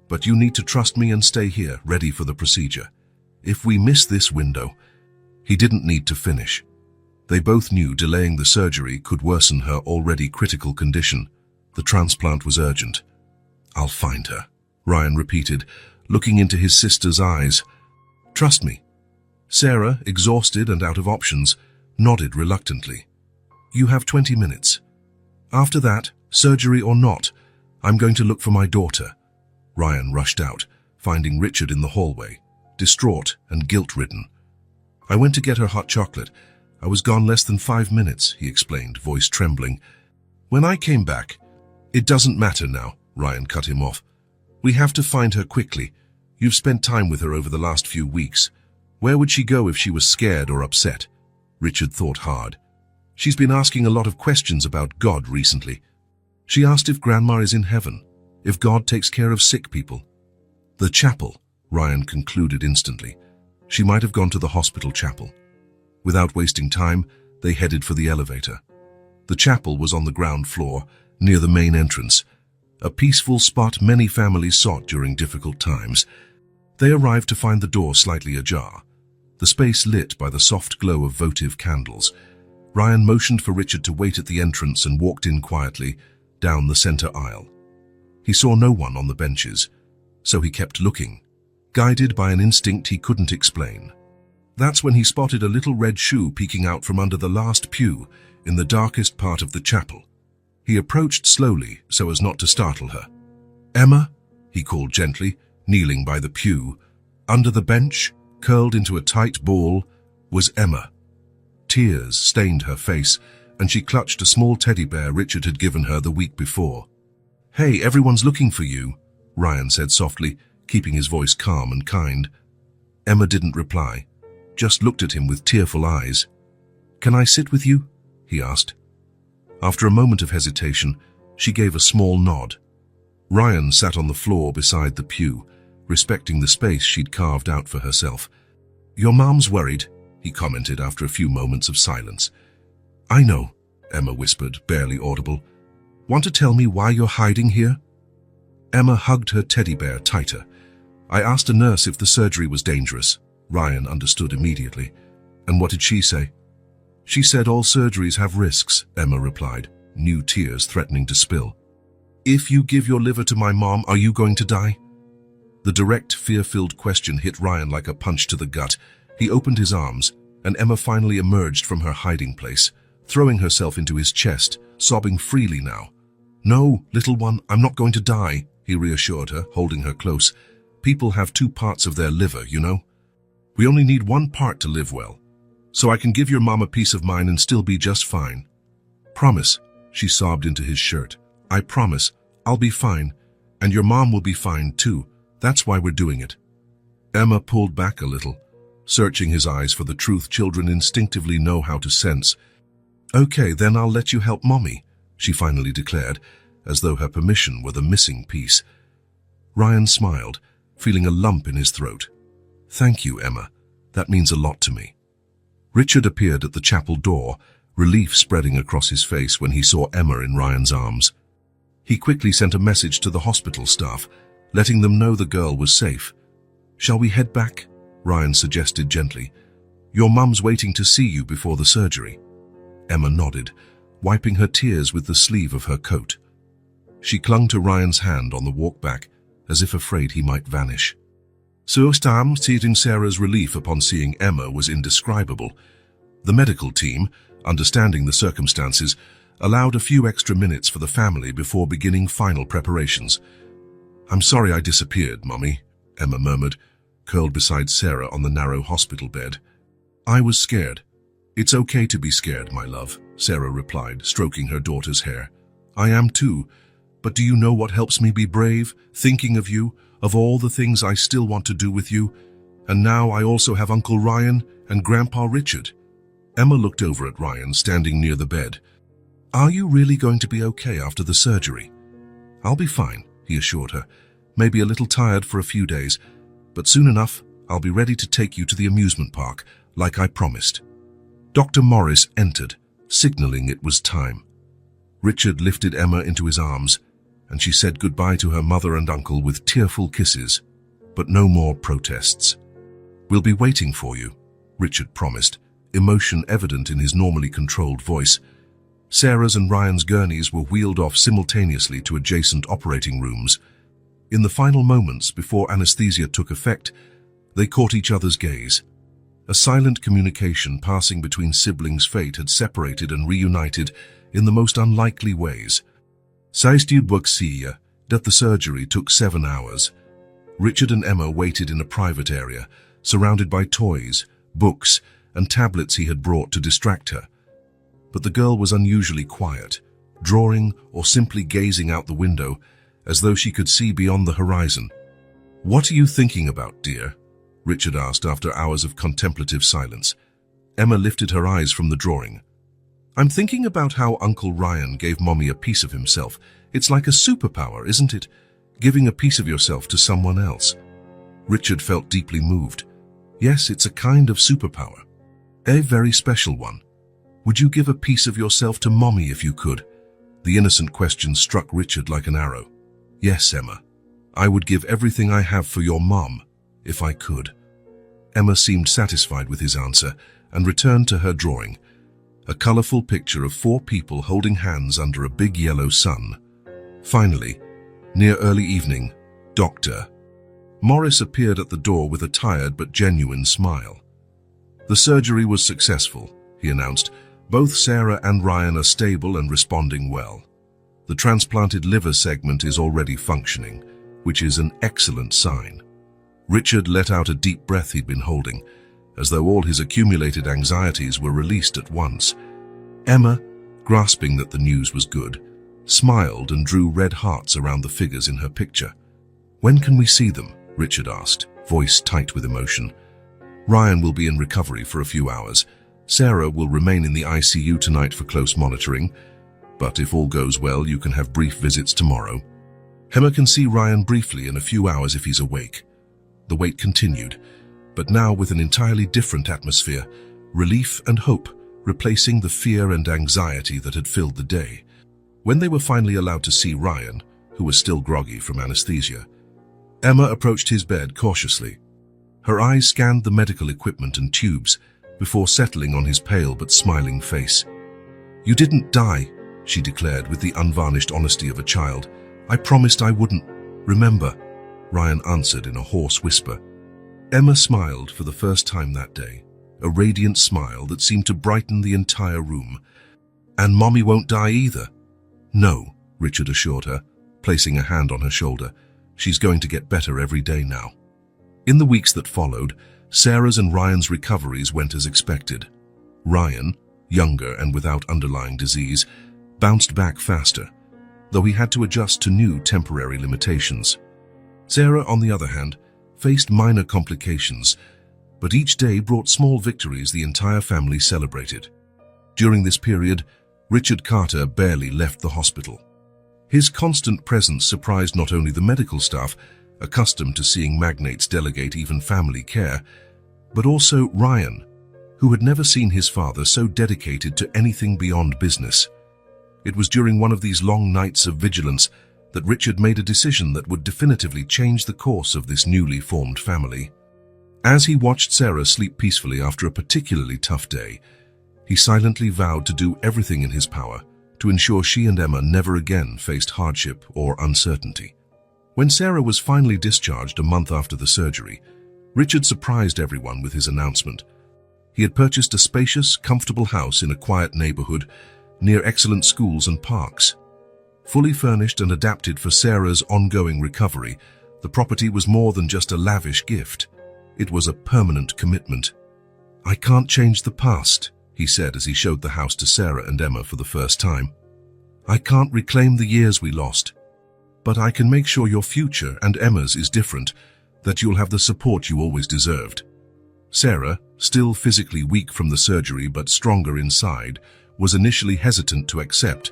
but you need to trust me and stay here, ready for the procedure. If we miss this window..." He didn't need to finish. They both knew delaying the surgery could worsen her already critical condition. The transplant was urgent. "I'll find her," Ryan repeated, looking into his sister's eyes. "Trust me." Sarah, exhausted and out of options, nodded reluctantly. "You have 20 minutes. After that, surgery or not, I'm going to look for my daughter." Ryan rushed out, finding Richard in the hallway, distraught and guilt-ridden. "I went to get her hot chocolate. I was gone less than 5 minutes," he explained, voice trembling. "When I came back..." "It doesn't matter now," Ryan cut him off. "We have to find her quickly. You've spent time with her over the last few weeks. Where would she go if she was scared or upset?" Richard thought hard. "She's been asking a lot of questions about God recently. She asked if Grandma is in heaven, if God takes care of sick people." "The chapel," Ryan concluded instantly. She might have gone to the hospital chapel. Without wasting time, they headed for the elevator. The chapel was on the ground floor, near the main entrance, a peaceful spot many families sought during difficult times. They arrived to find the door slightly ajar, the space lit by the soft glow of votive candles. Ryan motioned for Richard to wait at the entrance and walked in quietly, down the center aisle. He saw no one on the benches, so he kept looking, guided by an instinct he couldn't explain. That's when he spotted a little red shoe peeking out from under the last pew in the darkest part of the chapel. He approached slowly so as not to startle her. "Emma," he called gently, kneeling by the pew. Under the bench, curled into a tight ball, was Emma. Tears stained her face, and she clutched a small teddy bear Richard had given her the week before. "Hey, everyone's looking for you," Ryan said softly, keeping his voice calm and kind. Emma didn't reply, just looked at him with tearful eyes. "Can I sit with you?" he asked. After a moment of hesitation, she gave a small nod. Ryan sat on the floor beside the pew, respecting the space she'd carved out for herself. "Your mom's worried," he commented after a few moments of silence. "I know," Emma whispered, barely audible. "Want to tell me why you're hiding here?" Emma hugged her teddy bear tighter. "I asked a nurse if the surgery was dangerous." Ryan understood immediately. "And what did she say?" "She said all surgeries have risks," Emma replied, new tears threatening to spill. "If you give your liver to my mom, are you going to die?" The direct, fear-filled question hit Ryan like a punch to the gut. He opened his arms, and Emma finally emerged from her hiding place, throwing herself into his chest, sobbing freely now. "No, little one, I'm not going to die," he reassured her, holding her close. "People have 2 parts of their liver, you know? We only need 1 part to live well. So I can give your mom a piece of mind and still be just fine. Promise." she sobbed into his shirt. "I promise, I'll be fine, and your mom will be fine too. That's why we're doing it." Emma pulled back a little, searching his eyes for the truth children instinctively know how to sense. "Okay, then I'll let you help Mommy," she finally declared, as though her permission were the missing piece. Ryan smiled, feeling a lump in his throat. "Thank you, Emma. That means a lot to me." Richard appeared at the chapel door, relief spreading across his face when he saw Emma in Ryan's arms. He quickly sent a message to the hospital staff, letting them know the girl was safe. "Shall we head back?" Ryan suggested gently. "Your mum's waiting to see you before the surgery." Emma nodded, wiping her tears with the sleeve of her coat. She clung to Ryan's hand on the walk back, as if afraid he might vanish. Seeing Sarah's relief upon seeing Emma was indescribable. The medical team, understanding the circumstances, allowed a few extra minutes for the family before beginning final preparations. "I'm sorry I disappeared, Mummy," Emma murmured, curled beside Sarah on the narrow hospital bed. "I was scared." "It's okay to be scared, my love," Sarah replied, stroking her daughter's hair. "I am too, but do you know what helps me be brave? Thinking of you, of all the things I still want to do with you. And now I also have Uncle Ryan and Grandpa Richard." Emma looked over at Ryan, standing near the bed. "Are you really going to be okay after the surgery?" "I'll be fine," he assured her. "Maybe a little tired for a few days, but soon enough I'll be ready to take you to the amusement park, like I promised." Dr. Morris entered, signaling it was time. Richard lifted Emma into his arms, and she said goodbye to her mother and uncle with tearful kisses, but no more protests. "We'll be waiting for you," Richard promised, emotion evident in his normally controlled voice. Sarah's and Ryan's gurneys were wheeled off simultaneously to adjacent operating rooms. In the final moments before anesthesia took effect, they caught each other's gaze. A silent communication passing between siblings fate had separated and reunited in the most unlikely ways. That the surgery took 7 hours. Richard and Emma waited in a private area, surrounded by toys, books, and tablets he had brought to distract her. But the girl was unusually quiet, drawing or simply gazing out the window, as though she could see beyond the horizon. "What are you thinking about, dear?" Richard asked after hours of contemplative silence. Emma lifted her eyes from the drawing. "I'm thinking about how Uncle Ryan gave Mommy a piece of himself. It's like a superpower, isn't it? Giving a piece of yourself to someone else." Richard felt deeply moved. "Yes, it's a kind of superpower. A very special one. Would you give a piece of yourself to Mommy if you could?" The innocent question struck Richard like an arrow. "Yes, Emma. I would give everything I have for your mom, if I could." Emma seemed satisfied with his answer and returned to her drawing, a colorful picture of 4 people holding hands under a big yellow sun. Finally, near early evening, Dr. Morris appeared at the door with a tired but genuine smile. "The surgery was successful," he announced. "Both Sarah and Ryan are stable and responding well. The transplanted liver segment is already functioning, which is an excellent sign." Richard let out a deep breath he'd been holding, as though all his accumulated anxieties were released at once. Emma, grasping that the news was good, smiled and drew red hearts around the figures in her picture. "When can we see them?" Richard asked, voice tight with emotion. "Ryan will be in recovery for a few hours. Sarah will remain in the ICU tonight for close monitoring, but if all goes well, you can have brief visits tomorrow. Emma can see Ryan briefly in a few hours if he's awake." The wait continued, but now with an entirely different atmosphere, relief and hope replacing the fear and anxiety that had filled the day. When they were finally allowed to see Ryan, who was still groggy from anesthesia, Emma approached his bed cautiously. Her eyes scanned the medical equipment and tubes before settling on his pale but smiling face. "You didn't die," she declared with the unvarnished honesty of a child. "I promised I wouldn't. Remember?" Ryan answered in a hoarse whisper. Emma smiled for the first time that day, a radiant smile that seemed to brighten the entire room. "And Mommy won't die either." "No," Richard assured her, placing a hand on her shoulder. "She's going to get better every day now." In the weeks that followed, Sarah's and Ryan's recoveries went as expected. Ryan, younger and without underlying disease, bounced back faster, though he had to adjust to new temporary limitations. Sarah, on the other hand, faced minor complications, but each day brought small victories the entire family celebrated. During this period, Richard Carter barely left the hospital. His constant presence surprised not only the medical staff, accustomed to seeing magnates delegate even family care, but also Ryan, who had never seen his father so dedicated to anything beyond business. It was during one of these long nights of vigilance that Richard made a decision that would definitively change the course of this newly formed family. As he watched Sarah sleep peacefully after a particularly tough day, he silently vowed to do everything in his power to ensure she and Emma never again faced hardship or uncertainty. When Sarah was finally discharged a month after the surgery, Richard surprised everyone with his announcement. He had purchased a spacious, comfortable house in a quiet neighborhood near excellent schools and parks. Fully furnished and adapted for Sarah's ongoing recovery, the property was more than just a lavish gift. It was a permanent commitment. "I can't change the past," he said as he showed the house to Sarah and Emma for the first time. "I can't reclaim the years we lost. But I can make sure your future and Emma's is different, that you'll have the support you always deserved." Sarah, still physically weak from the surgery but stronger inside, was initially hesitant to accept.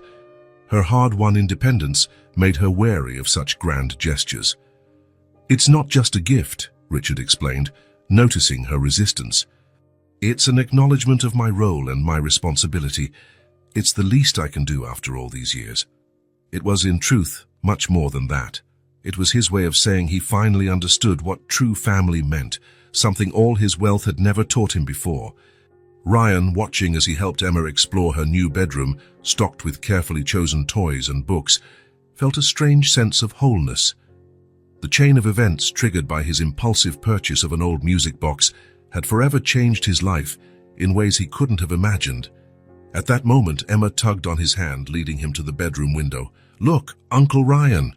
Her hard-won independence made her wary of such grand gestures. "It's not just a gift," Richard explained, noticing her resistance. "It's an acknowledgement of my role and my responsibility. It's the least I can do after all these years." It was, in truth, much more than that. It was his way of saying he finally understood what true family meant, something all his wealth had never taught him before. Ryan, watching as he helped Emma explore her new bedroom, stocked with carefully chosen toys and books, felt a strange sense of wholeness. The chain of events triggered by his impulsive purchase of an old music box had forever changed his life in ways he couldn't have imagined. At that moment, Emma tugged on his hand, leading him to the bedroom window. "Look, Uncle Ryan."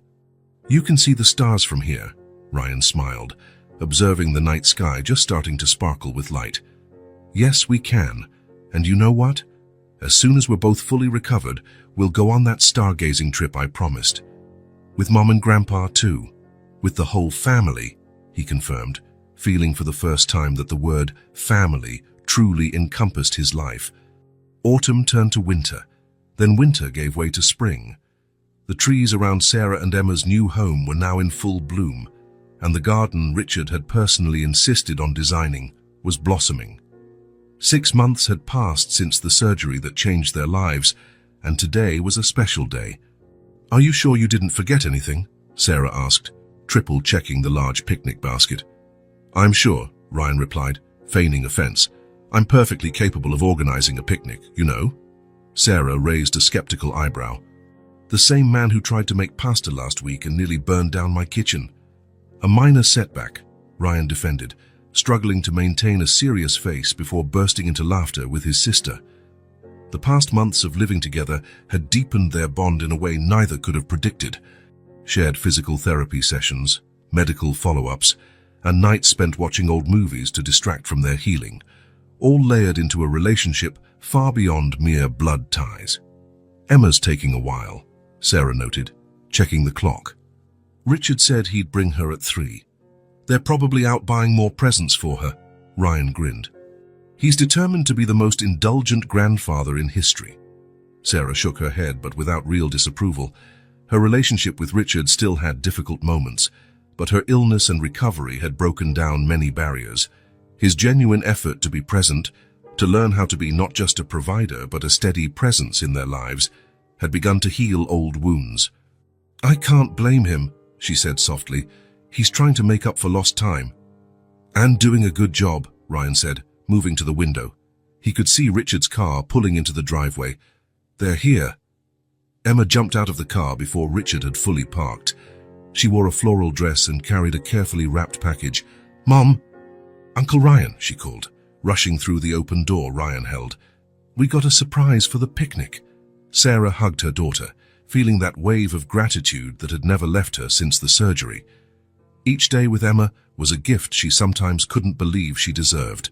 "You can see the stars from here," Ryan smiled, observing the night sky just starting to sparkle with light. "Yes, we can. And you know what? As soon as we're both fully recovered, we'll go on that stargazing trip I promised. With Mom and Grandpa too. With the whole family," he confirmed, feeling for the first time that the word family truly encompassed his life. Autumn turned to winter, then winter gave way to spring. The trees around Sarah and Emma's new home were now in full bloom, and the garden Richard had personally insisted on designing was blossoming. 6 months had passed since the surgery that changed their lives, and today was a special day. "Are you sure you didn't forget anything?" Sarah asked, triple-checking the large picnic basket. "I'm sure," Ryan replied, feigning offense. "I'm perfectly capable of organizing a picnic, you know." Sarah raised a skeptical eyebrow. "The same man who tried to make pasta last week and nearly burned down my kitchen." "A minor setback," Ryan defended, struggling to maintain a serious face before bursting into laughter with his sister. The past months of living together had deepened their bond in a way neither could have predicted. Shared physical therapy sessions, medical follow-ups, and nights spent watching old movies to distract from their healing, all layered into a relationship far beyond mere blood ties. "Emma's taking a while," Sarah noted, checking the clock. "Richard said he'd bring her at 3. They're probably out buying more presents for her," Ryan grinned. "He's determined to be the most indulgent grandfather in history." Sarah shook her head, but without real disapproval. Her relationship with Richard still had difficult moments, but her illness and recovery had broken down many barriers. His genuine effort to be present, to learn how to be not just a provider but a steady presence in their lives, had begun to heal old wounds. "I can't blame him," she said softly. "He's trying to make up for lost time." "And doing a good job," Ryan said, moving to the window. He could see Richard's car pulling into the driveway. "They're here." Emma jumped out of the car before Richard had fully parked. She wore a floral dress and carried a carefully wrapped package. "Mom!" "Uncle Ryan," she called, rushing through the open door Ryan held. "We got a surprise for the picnic." Sarah hugged her daughter, feeling that wave of gratitude that had never left her since the surgery. Each day with Emma was a gift she sometimes couldn't believe she deserved.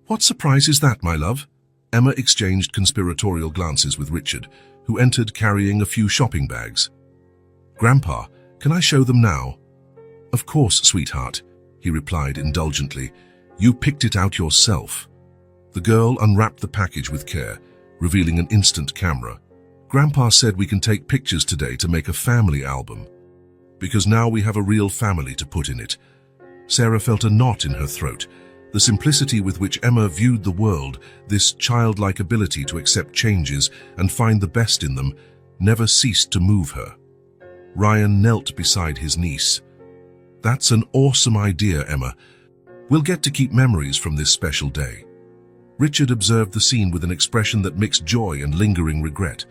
"What surprise is that, my love?" Emma exchanged conspiratorial glances with Richard, who entered carrying a few shopping bags. "Grandpa, can I show them now?" "Of course, sweetheart," he replied indulgently. "You picked it out yourself." The girl unwrapped the package with care, revealing an instant camera. "Grandpa said we can take pictures today to make a family album. Because now we have a real family to put in it." Sarah felt a knot in her throat. The simplicity with which Emma viewed the world, this childlike ability to accept changes and find the best in them, never ceased to move her. Ryan knelt beside his niece. "That's an awesome idea, Emma. We'll get to keep memories from this special day." Richard observed the scene with an expression that mixed joy and lingering regret.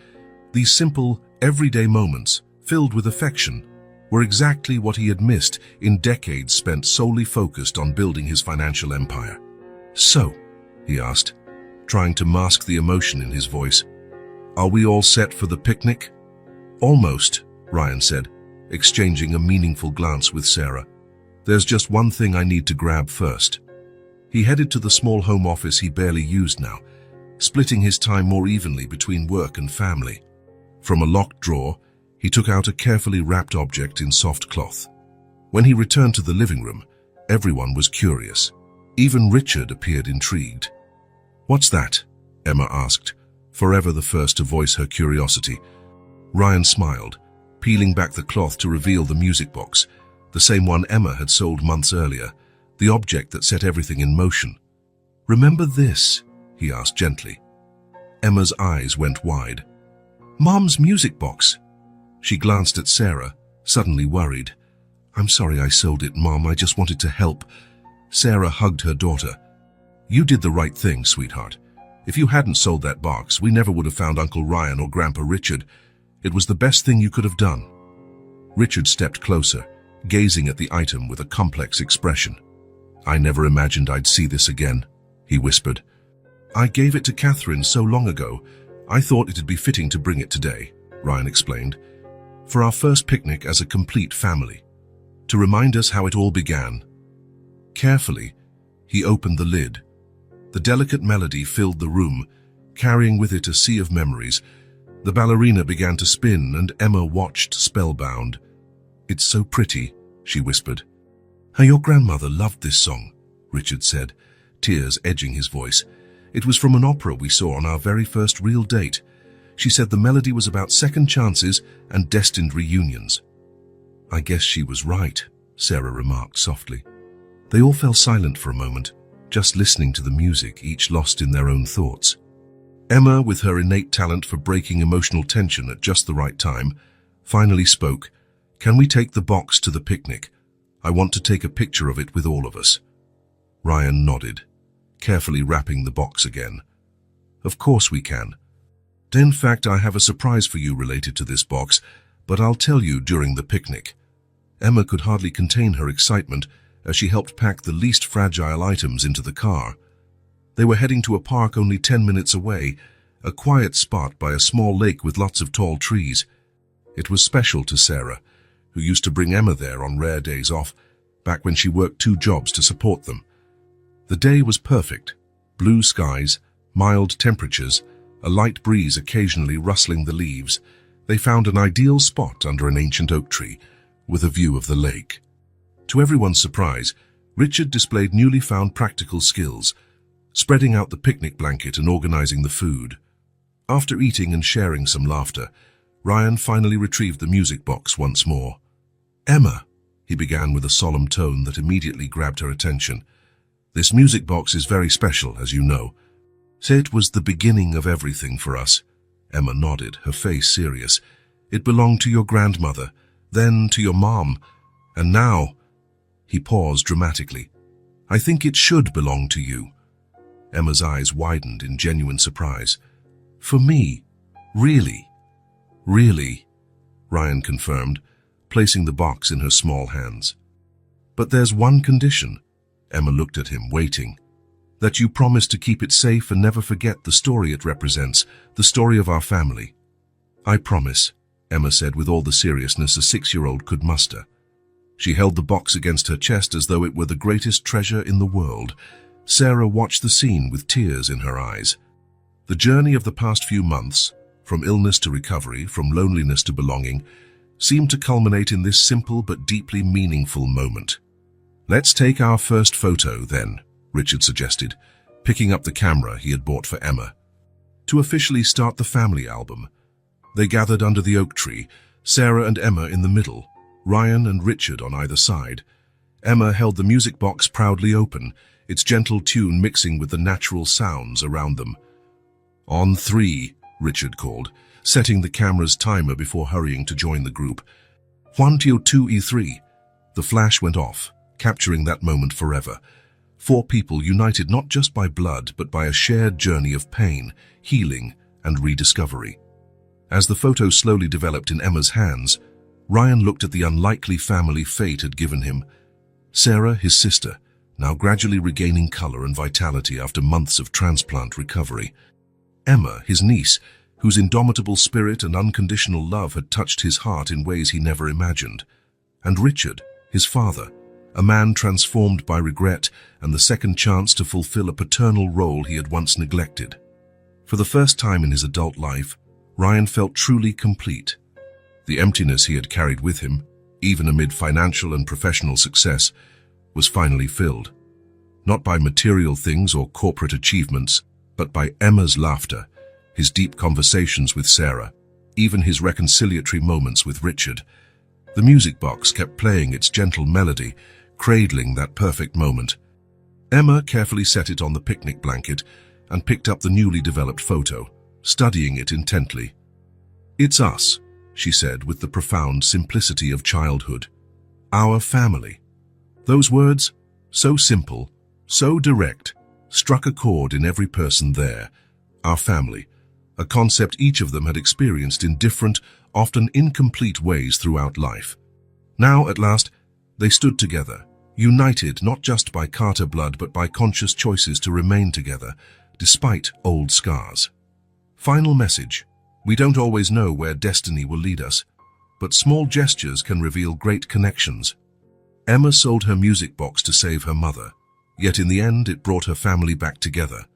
These simple, everyday moments, filled with affection, were exactly what he had missed in decades spent solely focused on building his financial empire. "So," he asked, trying to mask the emotion in his voice, "are we all set for the picnic?" "Almost," Ryan said, exchanging a meaningful glance with Sarah. "There's just one thing I need to grab first." He headed to the small home office he barely used now, splitting his time more evenly between work and family. From a locked drawer, he took out a carefully wrapped object in soft cloth. When he returned to the living room, everyone was curious. Even Richard appeared intrigued. "What's that?" Emma asked, forever the first to voice her curiosity. Ryan smiled, peeling back the cloth to reveal the music box, the same one Emma had sold months earlier, the object that set everything in motion. "Remember this?" he asked gently. Emma's eyes went wide. "Mom's music box." She glanced at Sarah, suddenly worried. "I'm sorry I sold it, Mom. I just wanted to help." Sarah hugged her daughter. "You did the right thing, sweetheart. If you hadn't sold that box, we never would have found Uncle Ryan or Grandpa Richard. It was the best thing you could have done." Richard stepped closer, gazing at the item with a complex expression. "I never imagined I'd see this again," he whispered. "I gave it to Catherine so long ago. I thought it'd be fitting to bring it today," Ryan explained, "for our first picnic as a complete family, to remind us how it all began." Carefully, he opened the lid. The delicate melody filled the room, carrying with it a sea of memories. The ballerina began to spin, and Emma watched spellbound. "It's so pretty," she whispered. "Your grandmother loved this song," Richard said, tears edging his voice. "It was from an opera we saw on our very first real date. She said the melody was about second chances and destined reunions." "I guess she was right," Sarah remarked softly. They all fell silent for a moment, just listening to the music, each lost in their own thoughts. Emma, with her innate talent for breaking emotional tension at just the right time, finally spoke. "Can we take the box to the picnic? I want to take a picture of it with all of us." Ryan nodded, carefully wrapping the box again. "Of course we can. In fact, I have a surprise for you related to this box, but I'll tell you during the picnic." Emma could hardly contain her excitement as she helped pack the least fragile items into the car. They were heading to a park only 10 minutes away, a quiet spot by a small lake with lots of tall trees. It was special to Sarah, who used to bring Emma there on rare days off, back when she worked 2 jobs to support them. The day was perfect. Blue skies, mild temperatures, a light breeze occasionally rustling the leaves. They found an ideal spot under an ancient oak tree, with a view of the lake. To everyone's surprise, Richard displayed newly found practical skills, spreading out the picnic blanket and organizing the food. After eating and sharing some laughter, Ryan finally retrieved the music box once more. "Emma," he began with a solemn tone that immediately grabbed her attention. "This music box is very special, as you know. Say it was the beginning of everything for us." Emma nodded, her face serious. "It belonged to your grandmother, then to your mom, and now—" He paused dramatically. "I think it should belong to you." Emma's eyes widened in genuine surprise. "For me? Really?" "Really," Ryan confirmed, placing the box in her small hands. "But there's one condition." Emma looked at him, waiting. "That you promise to keep it safe and never forget the story it represents, the story of our family." "I promise," Emma said with all the seriousness a 6-year-old could muster. She held the box against her chest as though it were the greatest treasure in the world. Sarah watched the scene with tears in her eyes. The journey of the past few months, from illness to recovery, from loneliness to belonging, seemed to culminate in this simple but deeply meaningful moment. "Let's take our first photo, then," Richard suggested, picking up the camera he had bought for Emma. To officially start the family album, they gathered under the oak tree, Sarah and Emma in the middle, Ryan and Richard on either side. Emma held the music box proudly open, its gentle tune mixing with the natural sounds around them. "On 3, Richard called, setting the camera's timer before hurrying to join the group. 1, 2, 3. The flash went off, capturing that moment forever. 4 people united not just by blood, but by a shared journey of pain, healing, and rediscovery. As the photo slowly developed in Emma's hands, Ryan looked at the unlikely family fate had given him. Sarah, his sister, now gradually regaining color and vitality after months of transplant recovery. Emma, his niece, whose indomitable spirit and unconditional love had touched his heart in ways he never imagined. And Richard, his father, a man transformed by regret and the second chance to fulfill a paternal role he had once neglected. For the first time in his adult life, Ryan felt truly complete. The emptiness he had carried with him, even amid financial and professional success, was finally filled. Not by material things or corporate achievements, but by Emma's laughter, his deep conversations with Sarah, even his reconciliatory moments with Richard. The music box kept playing its gentle melody, cradling that perfect moment. Emma carefully set it on the picnic blanket and picked up the newly developed photo, studying it intently. "It's us," she said with the profound simplicity of childhood. "Our family." Those words, so simple, so direct, struck a chord in every person there. Our family, a concept each of them had experienced in different, often incomplete ways throughout life. Now, at last, they stood together, united not just by Carter blood but by conscious choices to remain together, despite old scars. Final message: we don't always know where destiny will lead us, but small gestures can reveal great connections. Emma sold her music box to save her mother, yet in the end it brought her family back together.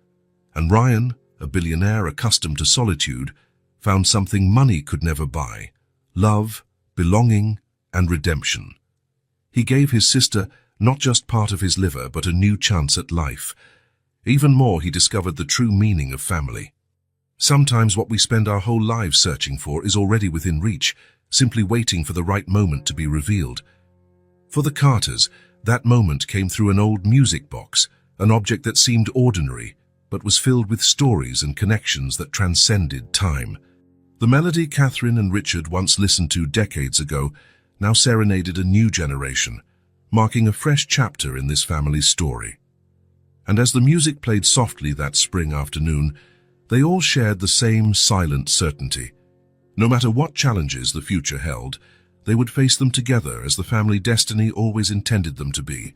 And Ryan, a billionaire accustomed to solitude, found something money could never buy: love, belonging, and redemption. He gave his sister not just part of his liver, but a new chance at life. Even more, he discovered the true meaning of family. Sometimes what we spend our whole lives searching for is already within reach, simply waiting for the right moment to be revealed. For the Carters, that moment came through an old music box, an object that seemed ordinary, but was filled with stories and connections that transcended time. The melody Catherine and Richard once listened to decades ago now serenaded a new generation, marking a fresh chapter in this family's story. And as the music played softly that spring afternoon, they all shared the same silent certainty. No matter what challenges the future held, they would face them together as the family destiny always intended them to be.